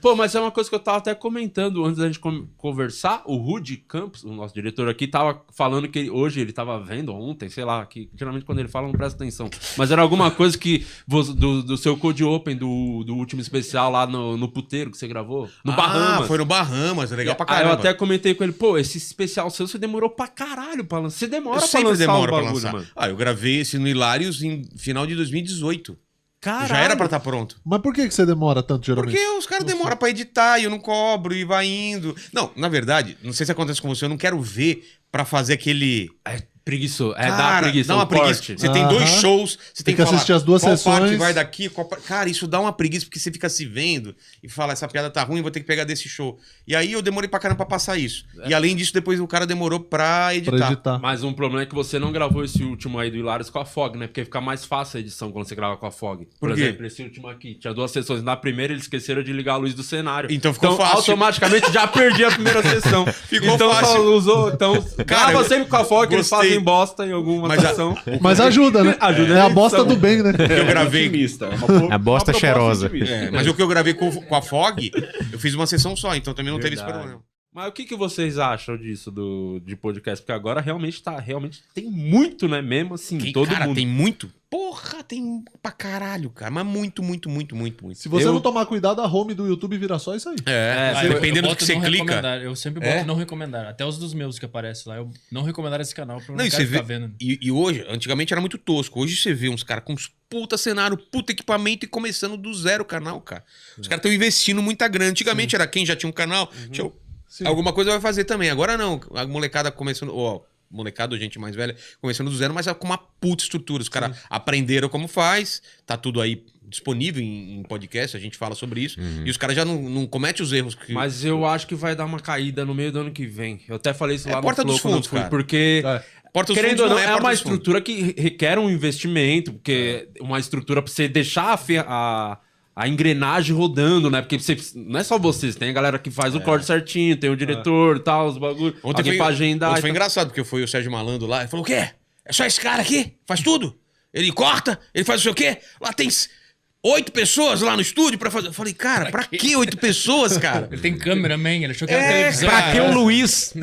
Pô, mas é uma coisa que eu tava até comentando antes da gente conversar. O Rudy Campos, o nosso diretor aqui, tava falando que hoje ele tava vendo ontem, sei lá, que geralmente quando ele fala não presta atenção. Mas era alguma coisa que do seu Code Open, do último especial lá no puteiro que você gravou. No Bahamas. Foi no Bahamas, é legal pra Aí caramba. eu até comentei com ele, pô, esse especial seu, você demorou pra caralho pra lançar. Você demora Eu pra sempre lançar demoro o pra bagulho, lançar. mano. Eu gravei esse no Hilários em final de 2018. Caralho. Já era pra estar pronto. Mas por que você demora tanto, geralmente? Porque os caras demoram pra editar e eu não cobro e vai indo. Não, na verdade, não sei se acontece com você, eu não quero ver pra fazer aquele... É preguiçoso. Cara, Dá preguiça. dá uma um preguiça. corte. Você tem 2 shows, você tem que falar assistir as duas qual sessões. parte vai daqui, Cara, isso dá uma preguiça, porque você fica se vendo e fala, essa piada tá ruim, vou ter que pegar desse show. E aí eu demorei pra caramba pra passar isso. E além disso, depois o cara demorou pra editar. Pra editar. Mas um problema é que você não gravou esse último aí do Hilários com a Fog, né? Porque fica mais fácil a edição quando você grava com a Fog. Por quê? exemplo, esse último aqui. Tinha 2 sessões. Na primeira eles esqueceram de ligar a luz do cenário. Então ficou fácil. Automaticamente já perdi a primeira sessão. Ficou então fácil. só usou. Então, Cara, grava sempre com a Fog, eles gostei. fazem bosta em alguma Mas a- sessão. Mas ajuda, né? Ajuda é na a bosta edição. do bem, né? Eu gravei. A bosta cheirosa. Mas o que eu gravei com a Fog, eu fiz uma sessão só, então também não teve esse Verdade. problema. Mas o que vocês acham disso de podcast? Porque agora realmente tem muito, né? Mesmo assim, todo cara, mundo. tem muito? Porra, tem pra caralho, cara. Mas muito. Se você não tomar cuidado, a home do YouTube vira só isso aí. Dependendo do boto que você não clica. recomendar. Eu sempre boto não recomendar. Até os dos meus que aparecem lá. Eu não recomendar esse canal pra Não, e quero você ficar vê. vendo. E hoje, antigamente era muito tosco. Hoje você vê uns caras com uns puta cenário, puta equipamento e começando do zero o canal, cara. Os caras estão investindo muita grana. Antigamente era quem já tinha um canal, tinha alguma coisa vai fazer também. Agora não. A molecada começando. Molecada ou gente mais velha, começando do zero, mas com uma puta estrutura. Os caras aprenderam como faz, tá tudo aí disponível em podcast, a gente fala sobre isso. E os caras já não cometem os erros que... Mas eu acho que vai dar uma caída no meio do ano que vem. Eu até falei isso lá no Porta Flow dos quando eu fundos, fui, cara. porque... Porta dos Querendo ou fundos não, é Porta uma dos fundos. estrutura que requer um investimento, porque uma estrutura pra você deixar a engrenagem rodando, né? Porque não é só vocês, tem a galera que faz o corte certinho, tem o diretor e tal, os bagulhos. Alguém pra agendar. Ontem foi e tal. engraçado, porque foi o Sérgio Malandro lá, ele falou, o quê? É só esse cara aqui? Faz tudo? Ele corta, ele faz não sei o quê? Lá tem 8 pessoas lá no estúdio pra fazer... Eu falei, cara, pra que 8 pessoas, cara? Ele tem cameraman, ele achou que era televisão. Pra que o Luiz?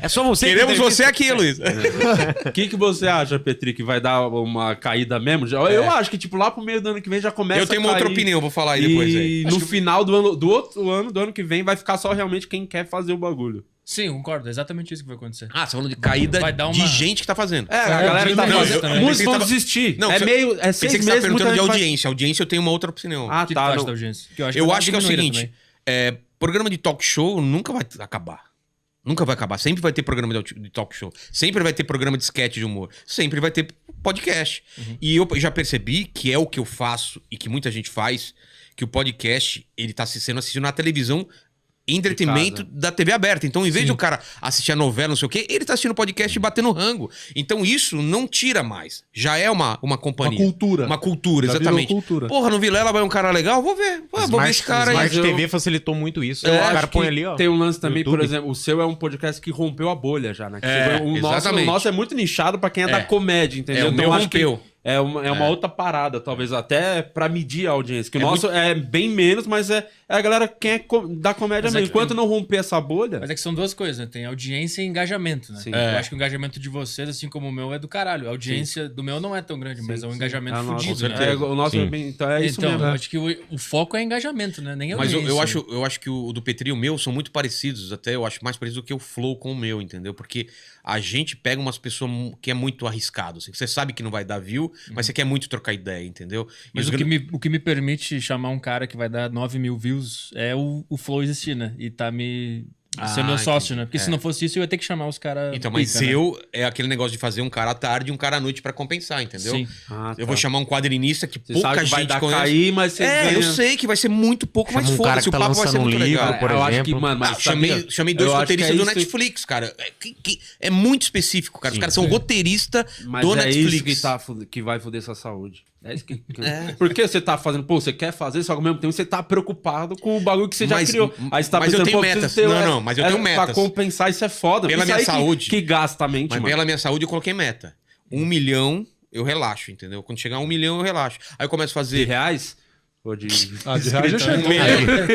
É só você Queremos que você aqui, Luiz. O que você acha, Petri, que vai dar uma caída mesmo? Eu acho que, tipo, lá pro meio do ano que vem já começa Eu tenho a uma cair. outra opinião, vou falar aí depois. E no final do ano que vem, vai ficar só realmente quem quer fazer o bagulho. Sim, concordo. É exatamente isso que vai acontecer. Ah, você falando de caída Vai dar uma- de gente que tá fazendo. A galera que tá Não, fazendo. eu- Muitos eu vão tava- desistir. Não, É você- meio. É Pensei 6 que você tava meses, muita perguntando de gente vai- audiência. Audiência eu tenho uma outra opinião. Ah, O que tu tá. acha não- da audiência? Que eu vai acho dar que é o diminuída seguinte, também. programa de talk show nunca vai acabar. Nunca vai acabar. Sempre vai ter programa de talk show. Sempre vai ter programa de sketch de humor. Sempre vai ter podcast. E eu já percebi que é o que eu faço e que muita gente faz, que o podcast, ele tá sendo assistido na televisão, entretenimento da TV aberta. Então, em vez de o cara assistir a novela, não sei o quê, ele tá assistindo podcast e batendo rango. Então, isso não tira mais. Já é uma companhia. Uma cultura, Já exatamente. cultura. Porra, no Vilela vai um cara legal? Vou ver. Vou ver esse cara aí. Smart TV facilitou muito isso. Eu O acho cara põe que ali, ó. tem um lance também, YouTube. por exemplo, o seu é um podcast que rompeu a bolha já, né? Exatamente. O nosso é muito nichado pra quem é da comédia, entendeu? O meu eu acho que rompeu. é uma outra parada, talvez até pra medir a audiência. Que o nosso é bem menos, mas é a galera quem é da comédia Mas mesmo. é que Enquanto não romper essa bolha... Mas é que são duas coisas, né? Tem audiência e engajamento, né? Sim. Eu acho que o engajamento de vocês, assim como o meu, é do caralho. A audiência do meu não é tão grande, mas é um engajamento fudido, né? O nosso é bem... Então é isso mesmo. Eu acho que o foco é engajamento, né? Nem Mas audiência. eu acho que o do Petri e o meu são muito parecidos, até eu acho mais parecido do que o Flow com o meu, entendeu? Porque a gente pega umas pessoas que é muito arriscado, assim, que você sabe que não vai dar view, mas você quer muito trocar ideia, entendeu? Mas o que me permite chamar um cara que vai dar 9 mil views é o Flow existir, né? E tá me... ser meu sócio, né? Porque se não fosse isso, eu ia ter que chamar os caras... Então, mas pica, eu... É aquele negócio de fazer um cara à tarde e um cara à noite pra compensar, entendeu? Sim. Eu vou chamar um quadrinista que Você pouca sabe que gente vai dar conhece. cair, mas você ganha. Eu sei que vai ser muito pouco, Chama mas um cara foda-se. que O tá papo vai ser lançando um muito livro, legal. por eu acho exemplo. que, mano, mas Chamei dois eu acho que roteiristas do isso- Netflix, cara. É muito específico, cara. Os caras são roteirista Mas do é Netflix. isso que vai foder sua saúde. É isso que... Porque você tá fazendo... Pô, você quer fazer, só que ao mesmo tempo você tá preocupado com o bagulho que você já criou. Aí você tá mas eu pensando, tenho pô, metas. preciso ter... Não, mas eu tenho metas. Pra compensar, isso é foda. Pela Isso minha aí saúde. Que gasta a mente, Mas mano. pela minha saúde eu coloquei meta. 1 milhão, eu relaxo, entendeu? Quando chegar a 1 milhão, eu relaxo. Aí eu começo a De fazer... reais? Ou de... De reais já chegou.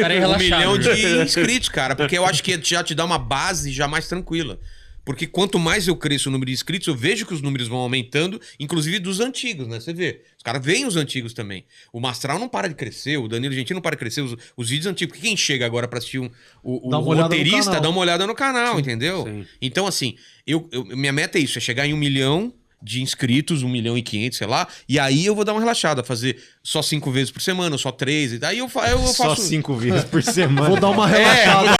Cara, é 1 relaxado. milhão de inscritos, cara. Porque eu acho que já te dá uma base já mais tranquila. Porque quanto mais eu cresço o número de inscritos, eu vejo que os números vão aumentando, inclusive dos antigos, né? Você vê. Os caras veem os antigos também. O Mastral não para de crescer, o Danilo Gentili não para de crescer, os vídeos antigos. Porque quem chega agora pra assistir o Dá uma olhada no roteirista, canal. dá uma olhada no canal, entendeu? Sim. Então, assim, minha meta é isso, é chegar em 1 milhão de inscritos, 1 milhão e 500, sei lá, e aí eu vou dar uma relaxada, fazer só 5 vezes por semana, ou só 3, e daí eu faço... Só 5 vezes por semana. Vou dar uma relaxada.